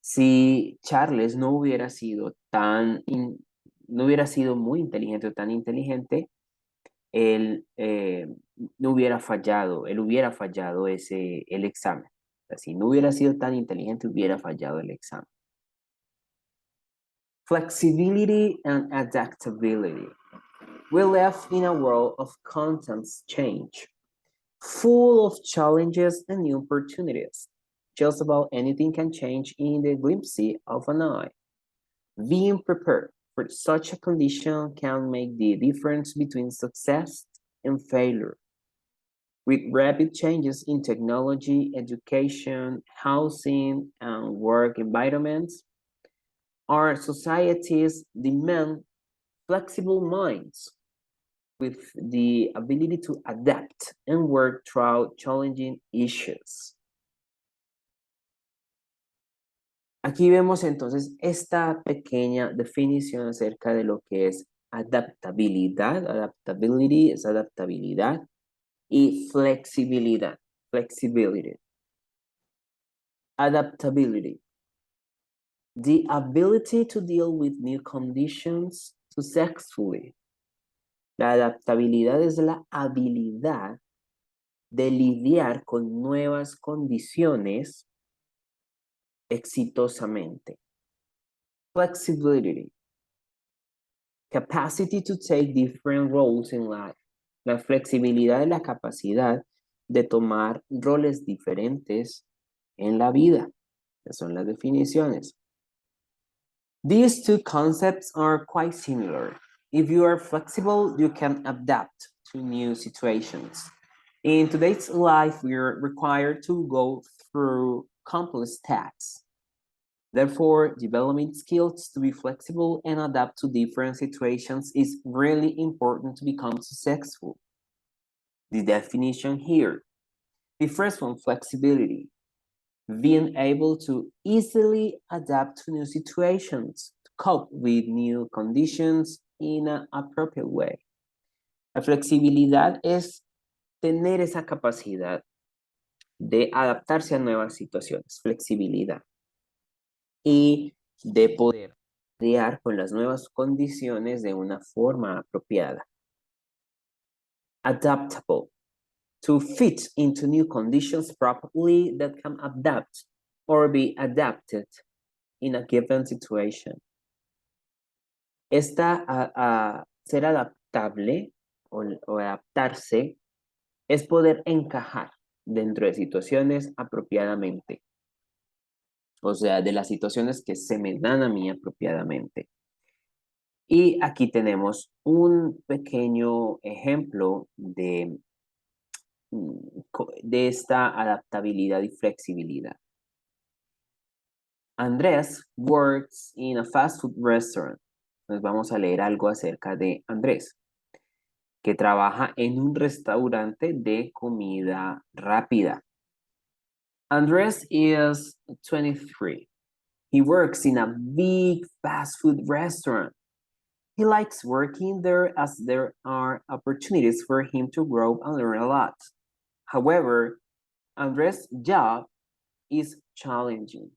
Si Charles no hubiera sido no hubiera sido muy inteligente o tan inteligente, él no hubiera fallado, él hubiera fallado el examen. O sea, si no hubiera sido tan inteligente, hubiera fallado el examen. Flexibility and adaptability. We live in a world of constant change, full of challenges and new opportunities. Just about anything can change in the glimpse of an eye. Being prepared for such a condition can make the difference between success and failure. With rapid changes in technology, education, housing, and work environments, our societies demand flexible minds with the ability to adapt and work through challenging issues. Aquí vemos entonces esta pequeña definición acerca de lo que es adaptabilidad. Adaptability es adaptabilidad y flexibilidad. Flexibility. Adaptability. The ability to deal with new conditions successfully. La adaptabilidad es la habilidad de lidiar con nuevas condiciones exitosamente. Flexibility. Capacity to take different roles in life. La flexibilidad es la capacidad de tomar roles diferentes en la vida. que son las definiciones. These two concepts are quite similar. If you are flexible, you can adapt to new situations. In today's life, we're required to go through complex tasks. Therefore, developing skills to be flexible and adapt to different situations is really important to become successful. The definition here. The first one, flexibility. Being able to easily adapt to new situations, to cope with new conditions in an appropriate way. La flexibilidad es tener esa capacidad de adaptarse a nuevas situaciones, flexibilidad, y de poder lidiar con las nuevas condiciones de una forma apropiada. Adaptable. To fit into new conditions properly that can adapt or be adapted in a given situation. Ser adaptable o adaptarse es poder encajar dentro de situaciones apropiadamente. O sea, de las situaciones que se me dan a mí apropiadamente. Y aquí tenemos un pequeño ejemplo de esta adaptabilidad y flexibilidad. Andrés works in a fast food restaurant. Entonces vamos a leer algo acerca de Andrés, que trabaja en un restaurante de comida rápida. Andrés is 23. He works in a big fast food restaurant. He likes working there as there are opportunities for him to grow and learn a lot. However, Andrés' job is challenging.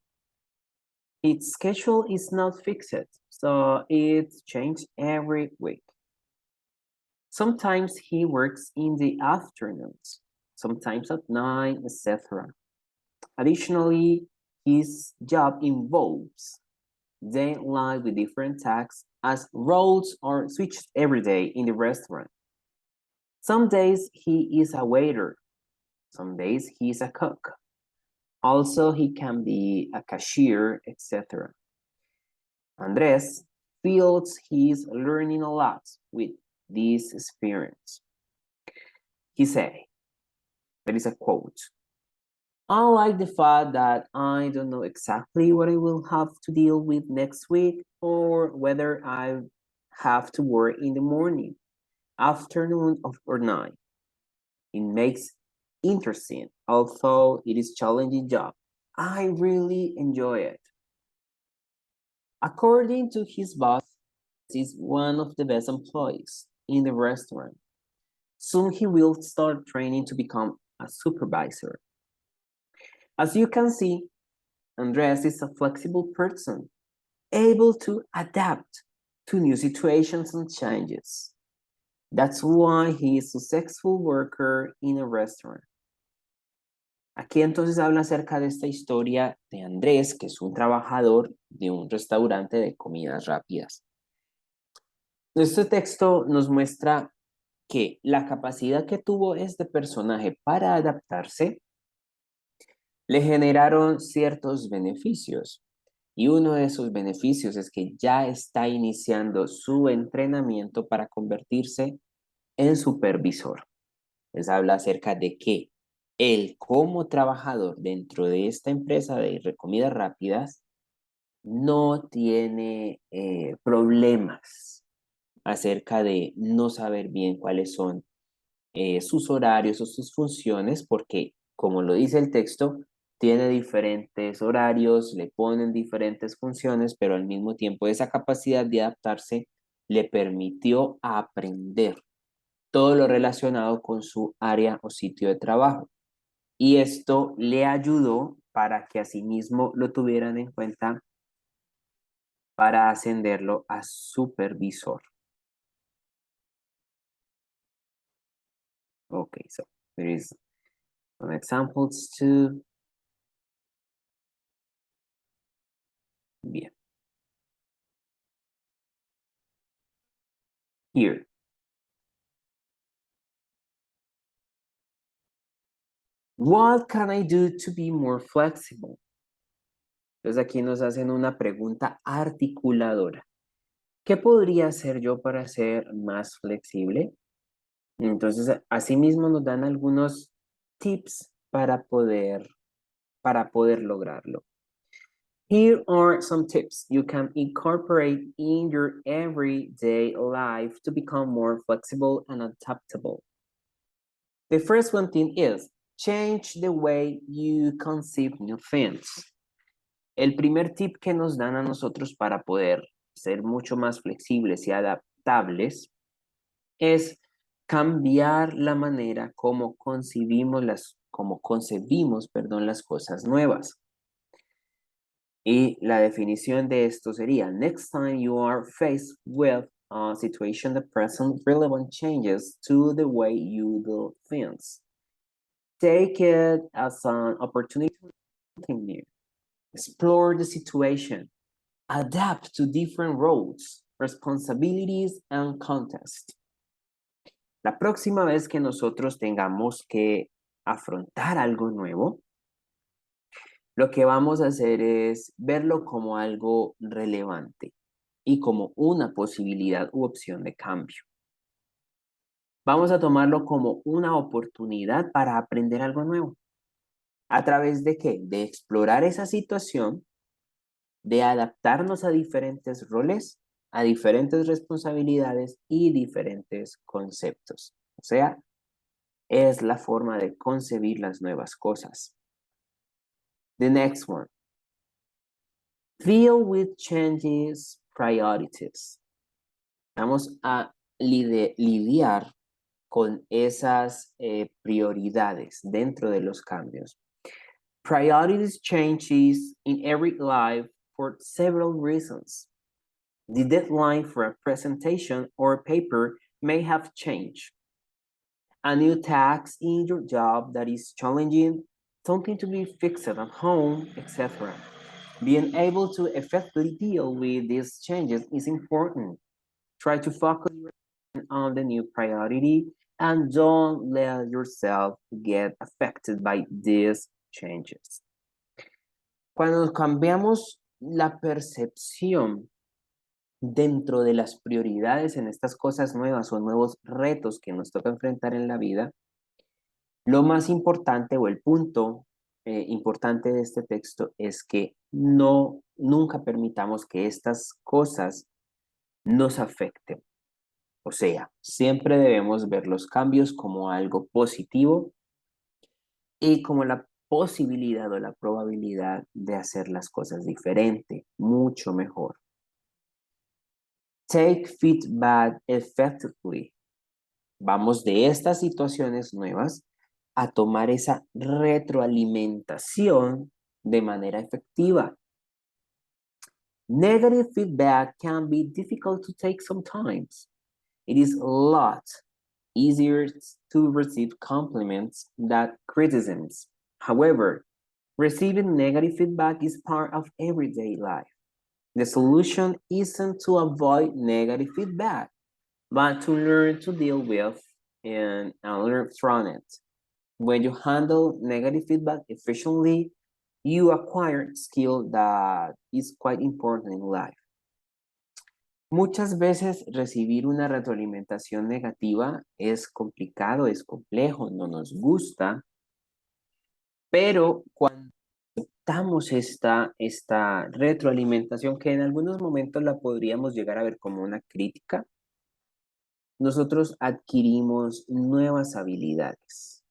Its schedule is not fixed, so it's changed every week. Sometimes he works in the afternoons, sometimes at night, etc. Additionally, his job involves deadline with different tasks as roles are switched every day in the restaurant. Some days he is a waiter, some days he is a cook. Also, he can be a cashier, etc. Andrés feels he is learning a lot with this experience. He said, there is a quote, I like the fact that I don't know exactly what I will have to deal with next week or whether I have to work in the morning, afternoon, or night. It makes interesting, although it is challenging job. I really enjoy it. According to his boss, he is one of the best employees in the restaurant. Soon he will start training to become a supervisor. As you can see, Andres is a flexible person, able to adapt to new situations and changes. That's why he is a successful worker in a restaurant. Aquí entonces habla acerca de esta historia de Andrés, que es un trabajador de un restaurante de comidas rápidas. Este texto nos muestra que la capacidad que tuvo este personaje para adaptarse le generaron ciertos beneficios. Y uno de esos beneficios es que ya está iniciando su entrenamiento para convertirse en supervisor. Les habla acerca de que él como trabajador dentro de esta empresa de comidas rápidas no tiene problemas acerca de no saber bien cuáles son sus horarios o sus funciones, porque como lo dice el texto, tiene diferentes horarios, le ponen diferentes funciones, pero al mismo tiempo esa capacidad de adaptarse le permitió aprender todo lo relacionado con su área o sitio de trabajo. Y esto le ayudó para que asimismo lo tuvieran en cuenta para ascenderlo a supervisor. Okay, so there is some examples too. Bien. Here. What can I do to be more flexible? Entonces aquí nos hacen una pregunta articuladora. ¿Qué podría hacer yo para ser más flexible? Entonces, asimismo nos dan algunos tips para poder lograrlo. Here are some tips you can incorporate in your everyday life to become more flexible and adaptable. The first one thing is change the way you conceive new things. El primer tip que nos dan a nosotros para poder ser mucho más flexibles y adaptables es cambiar la manera como concebimos, las cosas nuevas. Y la definición de esto sería, next time you are faced with a situation that presents relevant changes to the way you do things, take it as an opportunity to learn something new. Explore the situation, adapt to different roles, responsibilities, and contexts. La próxima vez que nosotros tengamos que afrontar algo nuevo, lo que vamos a hacer es verlo como algo relevante y como una posibilidad u opción de cambio. Vamos a tomarlo como una oportunidad para aprender algo nuevo. ¿A través de qué? De explorar esa situación, de adaptarnos a diferentes roles, a diferentes responsabilidades y diferentes conceptos. O sea, es la forma de concebir las nuevas cosas. The next one. Deal with changes priorities. Vamos a lidiar con esas prioridades dentro de los cambios. Priorities changes in every life for several reasons. The deadline for a presentation or paper may have changed. A new task in your job that is challenging, something to be fixed at home, etc. Being able to effectively deal with these changes is important. Try to focus on the new priority and don't let yourself get affected by these changes. Cuando cambiamos la percepción dentro de las prioridades en estas cosas nuevas o nuevos retos que nos toca enfrentar en la vida, lo más importante o el punto importante de este texto es que nunca permitamos que estas cosas nos afecten. O sea, siempre debemos ver los cambios como algo positivo y como la posibilidad o la probabilidad de hacer las cosas diferente, mucho mejor. Take feedback effectively. Vamos de estas situaciones nuevas a tomar esa retroalimentación de manera efectiva. Negative feedback can be difficult to take sometimes. It is a lot easier to receive compliments than criticisms. However, receiving negative feedback is part of everyday life. The solution isn't to avoid negative feedback, but to learn to deal with and learn from it. When you handle negative feedback efficiently, you acquire skill that is quite important in life. Muchas veces recibir una retroalimentación negativa es complicado, es complejo, no nos gusta, pero cuando aceptamos esta retroalimentación, que en algunos momentos la podríamos llegar a ver como una crítica, nosotros adquirimos nuevas habilidades.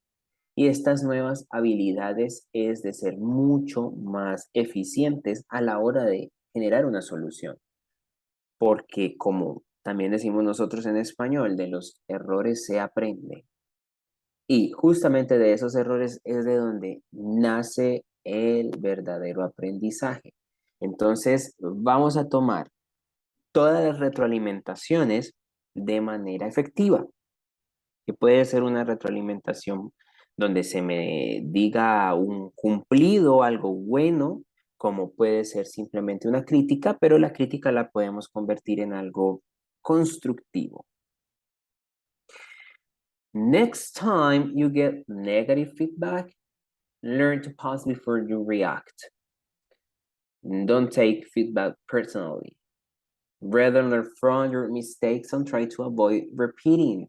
Y estas nuevas habilidades es de ser mucho más eficientes a la hora de generar una solución. Porque como también decimos nosotros en español, de los errores se aprende. Y justamente de esos errores es de donde nace el verdadero aprendizaje. Entonces, vamos a tomar todas las retroalimentaciones de manera efectiva, que puede ser una retroalimentación donde se me diga un cumplido, algo bueno, como puede ser simplemente una crítica, pero la crítica la podemos convertir en algo constructivo. Next time you get negative feedback, learn to pause before you react. Don't take feedback personally. Rather learn from your mistakes and try to avoid repeating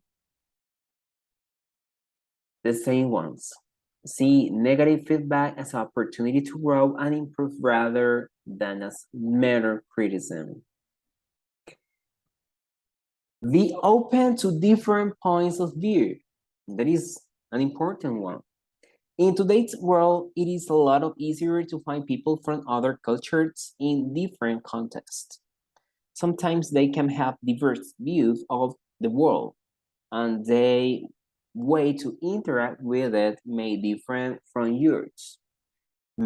the same ones. See negative feedback as an opportunity to grow and improve rather than as mere criticism. Be open to different points of view. That is an important one. In today's world, it is a lot easier to find people from other cultures in different contexts. Sometimes they can have diverse views of the world, and their way to interact with it may be different from yours.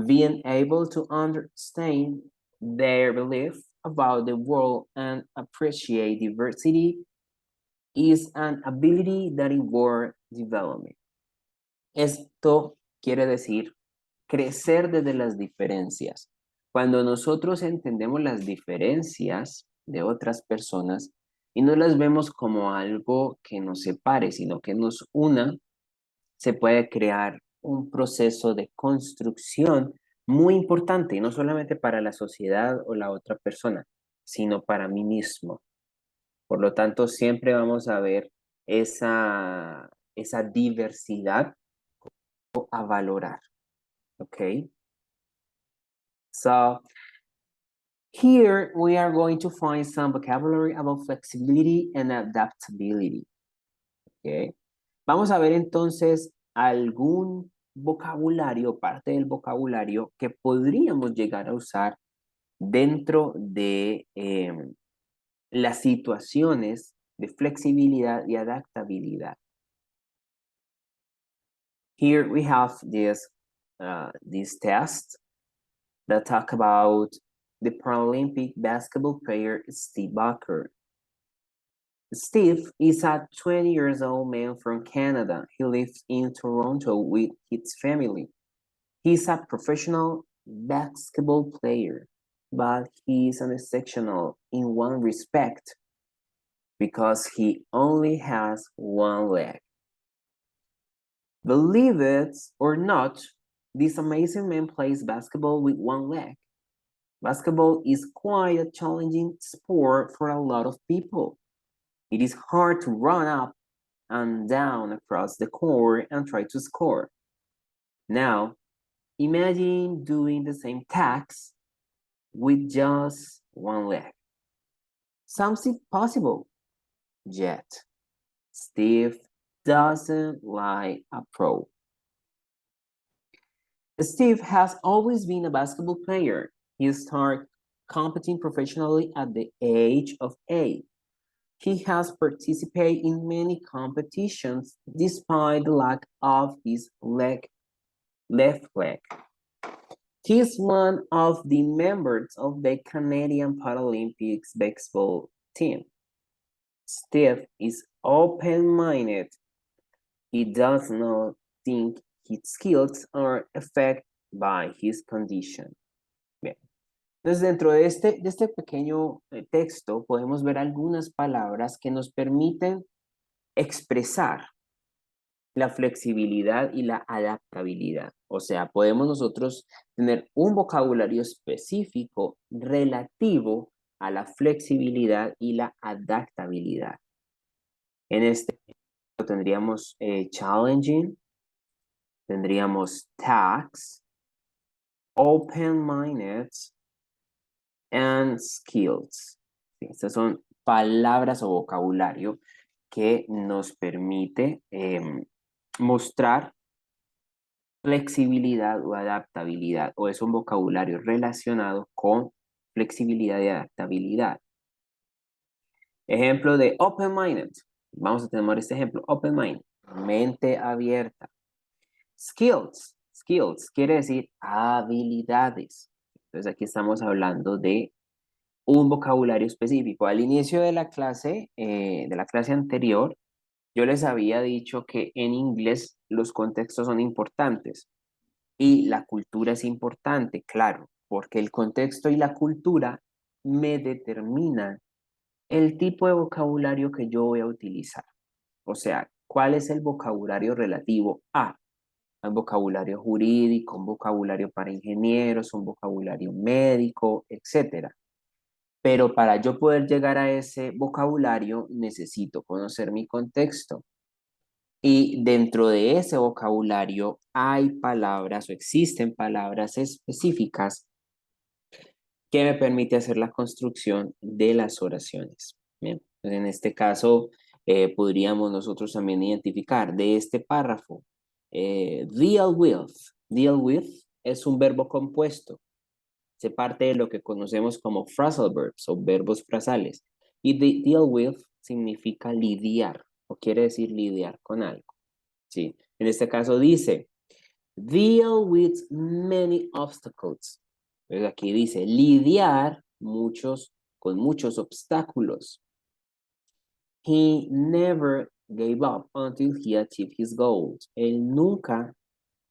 Being able to understand their belief about the world and appreciate diversity is an ability that is worth development. Esto quiere decir crecer desde las diferencias. Cuando nosotros entendemos las diferencias de otras personas y no las vemos como algo que nos separe, sino que nos una, se puede crear un proceso de construcción muy importante, y no solamente para la sociedad o la otra persona, sino para mí mismo. Por lo tanto, siempre vamos a ver esa diversidad a valorar. Okay? So, here we are going to find some vocabulary about flexibility and adaptability. Okay? Vamos a ver entonces algún vocabulario, parte del vocabulario que podríamos llegar a usar dentro de las situaciones de flexibilidad y adaptabilidad. Here we have this test that talk about the Paralympic basketball player Steve Barker. Steve is a 20-year-old man from Canada. He lives in Toronto with his family. He's a professional basketball player, but he is exceptional in one respect, because he only has one leg. Believe it or not, this amazing man plays basketball with one leg. Basketball is quite a challenging sport for a lot of people. It is hard to run up and down across the court and try to score. Now, imagine doing the same task with just one leg. Sounds impossible, yet Steve doesn't like a pro. Steve has always been a basketball player. He started competing professionally at the age of 8. He has participated in many competitions despite the lack of his left leg. He is one of the members of the Canadian Paralympic basketball team. Steve is open-minded. He does not think his skills are affected by his condition. Bien. Entonces, dentro de este pequeño texto podemos ver algunas palabras que nos permiten expresar la flexibilidad y la adaptabilidad. O sea, podemos nosotros tener un vocabulario específico relativo a la flexibilidad y la adaptabilidad. En este tendríamos challenging, tendríamos tax, open-minded, and skills. Estas son palabras o vocabulario que nos permite mostrar flexibilidad o adaptabilidad, o es un vocabulario relacionado con flexibilidad y adaptabilidad. Ejemplo de open-minded. Vamos a tener este ejemplo, open-minded, mente abierta. Skills, skills quiere decir habilidades. Entonces aquí estamos hablando de un vocabulario específico. Al inicio de la clase anterior, yo les había dicho que en inglés los contextos son importantes y la cultura es importante, claro, porque el contexto y la cultura me determinan el tipo de vocabulario que yo voy a utilizar. O sea, ¿cuál es el vocabulario relativo a? Hay vocabulario jurídico, un vocabulario para ingenieros, un vocabulario médico, etcétera. Pero para yo poder llegar a ese vocabulario necesito conocer mi contexto. Y dentro de ese vocabulario hay palabras o existen palabras específicas que me permite hacer la construcción de las oraciones. Bien, pues en este caso podríamos nosotros también identificar de este párrafo, deal with. Deal with es un verbo compuesto, se parte de lo que conocemos como phrasal verbs o verbos frasales. Y deal with significa lidiar o quiere decir lidiar con algo. ¿Sí? En este caso dice, deal with many obstacles. Entonces aquí dice, lidiar con muchos obstáculos. He never gave up until he achieved his goals. Él nunca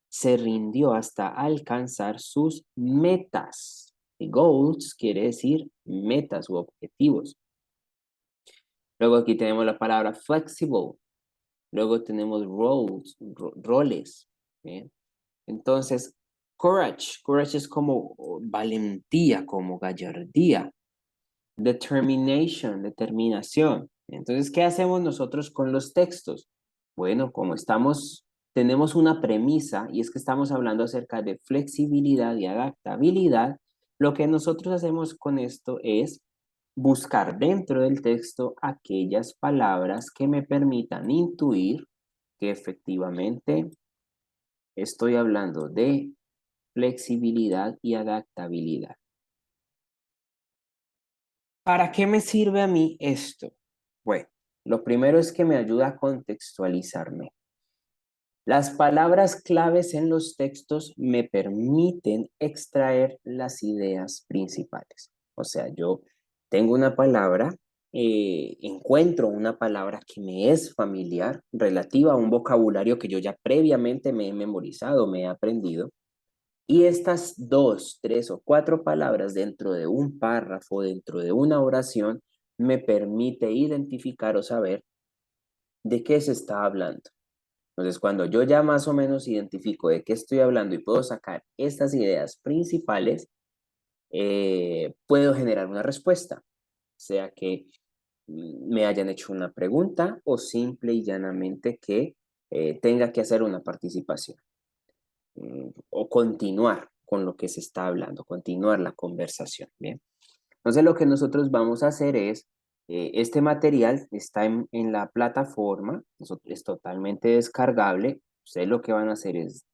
se rindió hasta alcanzar sus metas. Y goals quiere decir metas u objetivos. Luego aquí tenemos la palabra flexible. Luego tenemos roles. ¿Bien? Entonces, courage. Courage es como valentía, como gallardía. Determination, determinación. Entonces, ¿qué hacemos nosotros con los textos? Bueno, como tenemos una premisa y es que estamos hablando acerca de flexibilidad y adaptabilidad, lo que nosotros hacemos con esto es buscar dentro del texto aquellas palabras que me permitan intuir que efectivamente estoy hablando de flexibilidad y adaptabilidad. ¿Para qué me sirve a mí esto? Bueno, lo primero es que me ayuda a contextualizarme. Las palabras claves en los textos me permiten extraer las ideas principales. O sea, yo tengo una palabra, encuentro una palabra que me es familiar, relativa a un vocabulario que yo ya previamente me he memorizado, me he aprendido. Y estas dos, tres o cuatro palabras dentro de un párrafo, dentro de una oración, me permite identificar o saber de qué se está hablando. Entonces, cuando yo ya más o menos identifico de qué estoy hablando y puedo sacar estas ideas principales, puedo generar una respuesta, sea que me hayan hecho una pregunta o simple y llanamente que tenga que hacer una participación. O continuar con lo que se está hablando, continuar la conversación, ¿bien? Entonces lo que nosotros vamos a hacer es, este material está en la plataforma, es totalmente descargable, ustedes lo que van a hacer es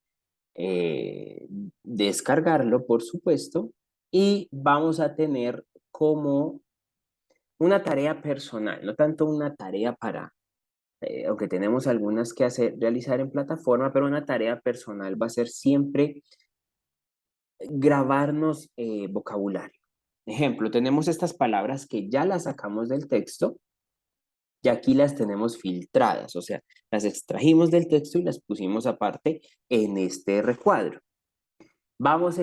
descargarlo, por supuesto, y vamos a tener como una tarea personal, no tanto una tarea para, aunque tenemos algunas que realizar en plataforma, pero una tarea personal va a ser siempre grabarnos vocabulario. Ejemplo, tenemos estas palabras que ya las sacamos del texto y aquí las tenemos filtradas, o sea, las extrajimos del texto y las pusimos aparte en este recuadro. Vamos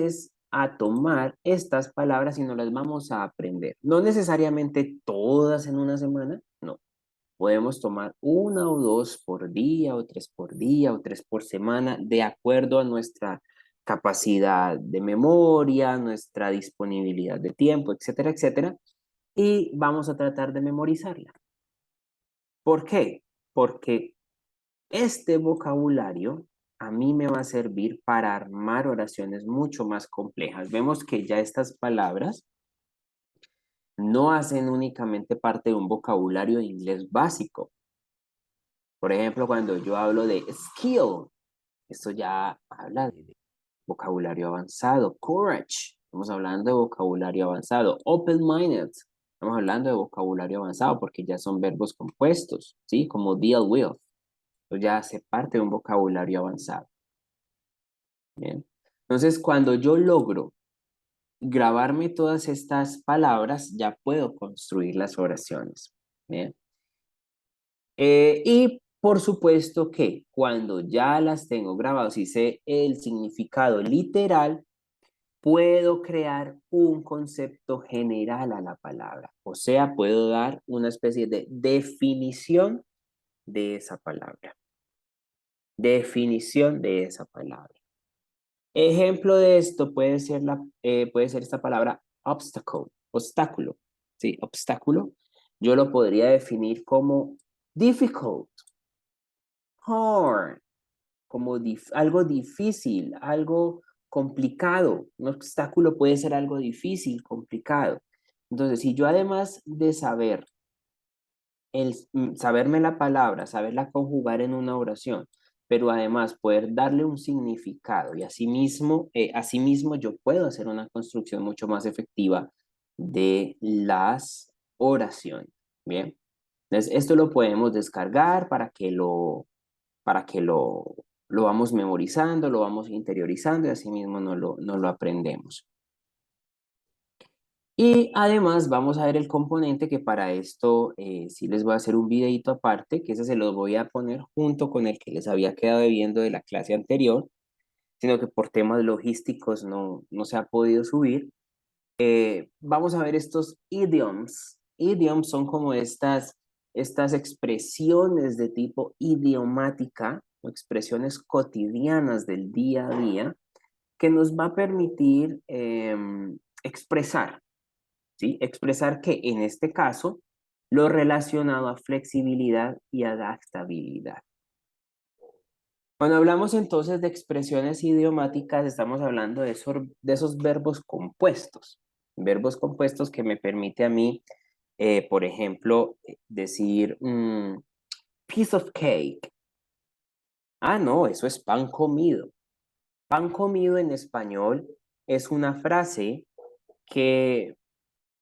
a tomar estas palabras y nos las vamos a aprender. No necesariamente todas en una semana, no. Podemos tomar una o dos por día o tres por semana, de acuerdo a nuestra capacidad de memoria, nuestra disponibilidad de tiempo, etcétera, etcétera. Y vamos a tratar de memorizarla. ¿Por qué? Porque este vocabulario a mí me va a servir para armar oraciones mucho más complejas. Vemos que ya estas palabras no hacen únicamente parte de un vocabulario de inglés básico. Por ejemplo, cuando yo hablo de skill, esto ya habla de vocabulario avanzado. Courage, estamos hablando de vocabulario avanzado. Open-minded, estamos hablando de vocabulario avanzado porque ya son verbos compuestos, ¿sí? Como deal with, esto ya hace parte de un vocabulario avanzado. Bien. Entonces, cuando yo logro grabarme todas estas palabras, ya puedo construir las oraciones. Bien. Y por supuesto que cuando ya las tengo grabadas y sé el significado literal, puedo crear un concepto general a la palabra. O sea, puedo dar una especie de definición de esa palabra. Definición de esa palabra. Ejemplo de esto puede ser esta palabra obstacle, obstáculo. Sí, obstáculo. Yo lo podría definir como difficult, hard, como algo difícil, algo complicado. Un obstáculo puede ser algo difícil, complicado. Entonces, si yo además de saberme la palabra, saberla conjugar en una oración, pero además poder darle un significado y asimismo yo puedo hacer una construcción mucho más efectiva de las oraciones. Bien, entonces esto lo podemos descargar para que lo vamos memorizando, lo vamos interiorizando y asimismo no lo aprendemos. Y además vamos a ver el componente que para esto sí les voy a hacer un videito aparte, que ese se los voy a poner junto con el que les había quedado debiendo de la clase anterior, sino que por temas logísticos no se ha podido subir. Vamos a ver estos idioms. Idioms son como estas expresiones de tipo idiomática o expresiones cotidianas del día a día que nos va a permitir expresar. ¿Sí? Expresar que en este caso lo relacionado a flexibilidad y adaptabilidad. Cuando hablamos entonces de expresiones idiomáticas, estamos hablando de esos verbos compuestos que me permite a mí, por ejemplo, decir piece of cake. Ah, no, eso es pan comido. Pan comido en español es una frase que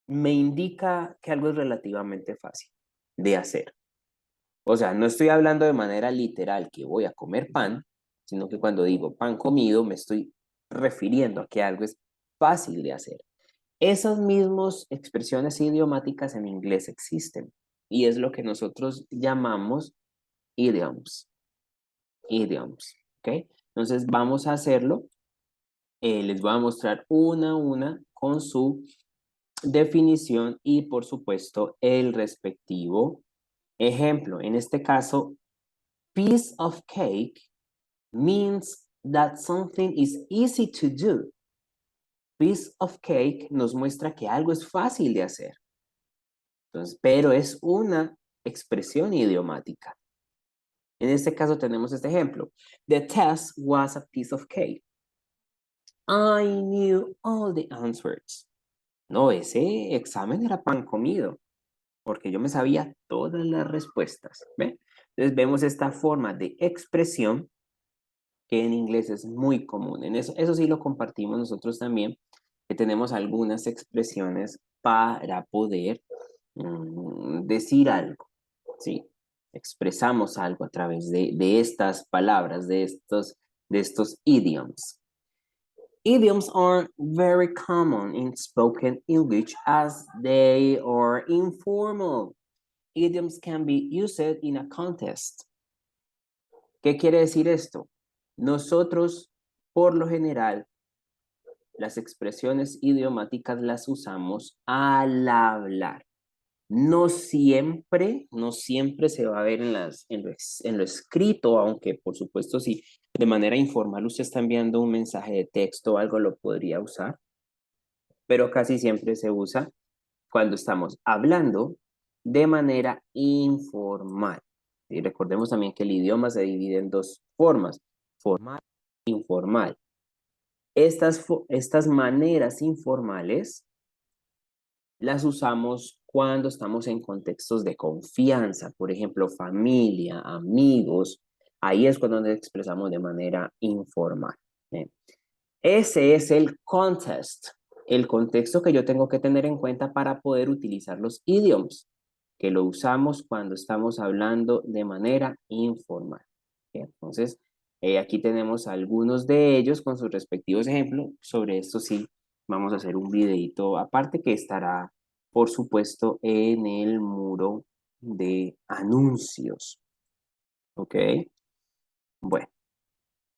me indica que algo es relativamente fácil de hacer. O sea, no estoy hablando de manera literal que voy a comer pan, sino que cuando digo pan comido me estoy refiriendo a que algo es fácil de hacer. Esas mismas expresiones idiomáticas en inglés existen y es lo que nosotros llamamos idioms. Idioms, ¿ok? Entonces vamos a hacerlo. Les voy a mostrar una a una con su definición y por supuesto el respectivo ejemplo. En este caso, piece of cake means that something is easy to do. Piece of cake nos muestra que algo es fácil de hacer. Entonces, pero es una expresión idiomática. En este caso tenemos este ejemplo. The test was a piece of cake. I knew all the answers. No, ese examen era pan comido, porque yo me sabía todas las respuestas. ¿Ve? Entonces vemos esta forma de expresión que en inglés es muy común. Eso sí lo compartimos nosotros también, que tenemos algunas expresiones para poder decir algo, ¿sí? Expresamos algo a través de estas palabras, de estos idioms. Idioms are very common in spoken English as they are informal. Idioms can be used in a contest. ¿Qué quiere decir esto? Nosotros, por lo general, las expresiones idiomáticas las usamos al hablar. No siempre se va a ver en lo escrito, aunque por supuesto si de manera informal usted está enviando un mensaje de texto o algo lo podría usar, pero casi siempre se usa cuando estamos hablando de manera informal. Y recordemos también que el idioma se divide en dos formas, formal e informal. Estas maneras informales las usamos cuando estamos en contextos de confianza, por ejemplo, familia, amigos. Ahí es cuando nos expresamos de manera informal. ¿Eh? Ese es el contexto que yo tengo que tener en cuenta para poder utilizar los idioms, que lo usamos cuando estamos hablando de manera informal. Entonces, aquí tenemos algunos de ellos con sus respectivos ejemplos. Sobre esto sí, vamos a hacer un videito aparte que estará, por supuesto, en el muro de anuncios. ¿Ok? Bueno.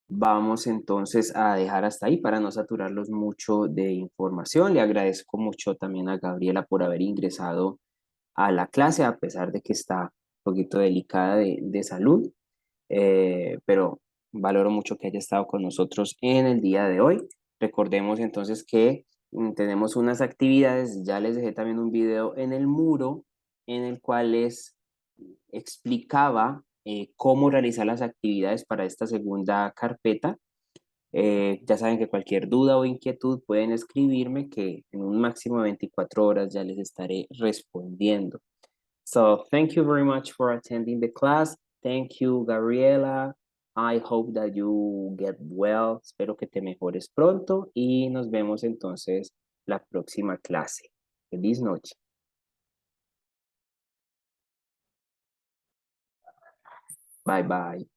Vamos entonces a dejar hasta ahí para no saturarlos mucho de información. Le agradezco mucho también a Gabriela por haber ingresado a la clase, a pesar de que está un poquito delicada de salud, pero valoro mucho que haya estado con nosotros en el día de hoy. Recordemos entonces que tenemos unas actividades, ya les dejé también un video en el muro en el cual les explicaba cómo realizar las actividades para esta segunda carpeta. Ya saben que cualquier duda o inquietud pueden escribirme que en un máximo de 24 horas ya les estaré respondiendo. So thank you very much for attending the class. Thank you, Gabriela. I hope that you get well. Espero que te mejores pronto y nos vemos entonces la próxima clase. Feliz noche. Bye bye.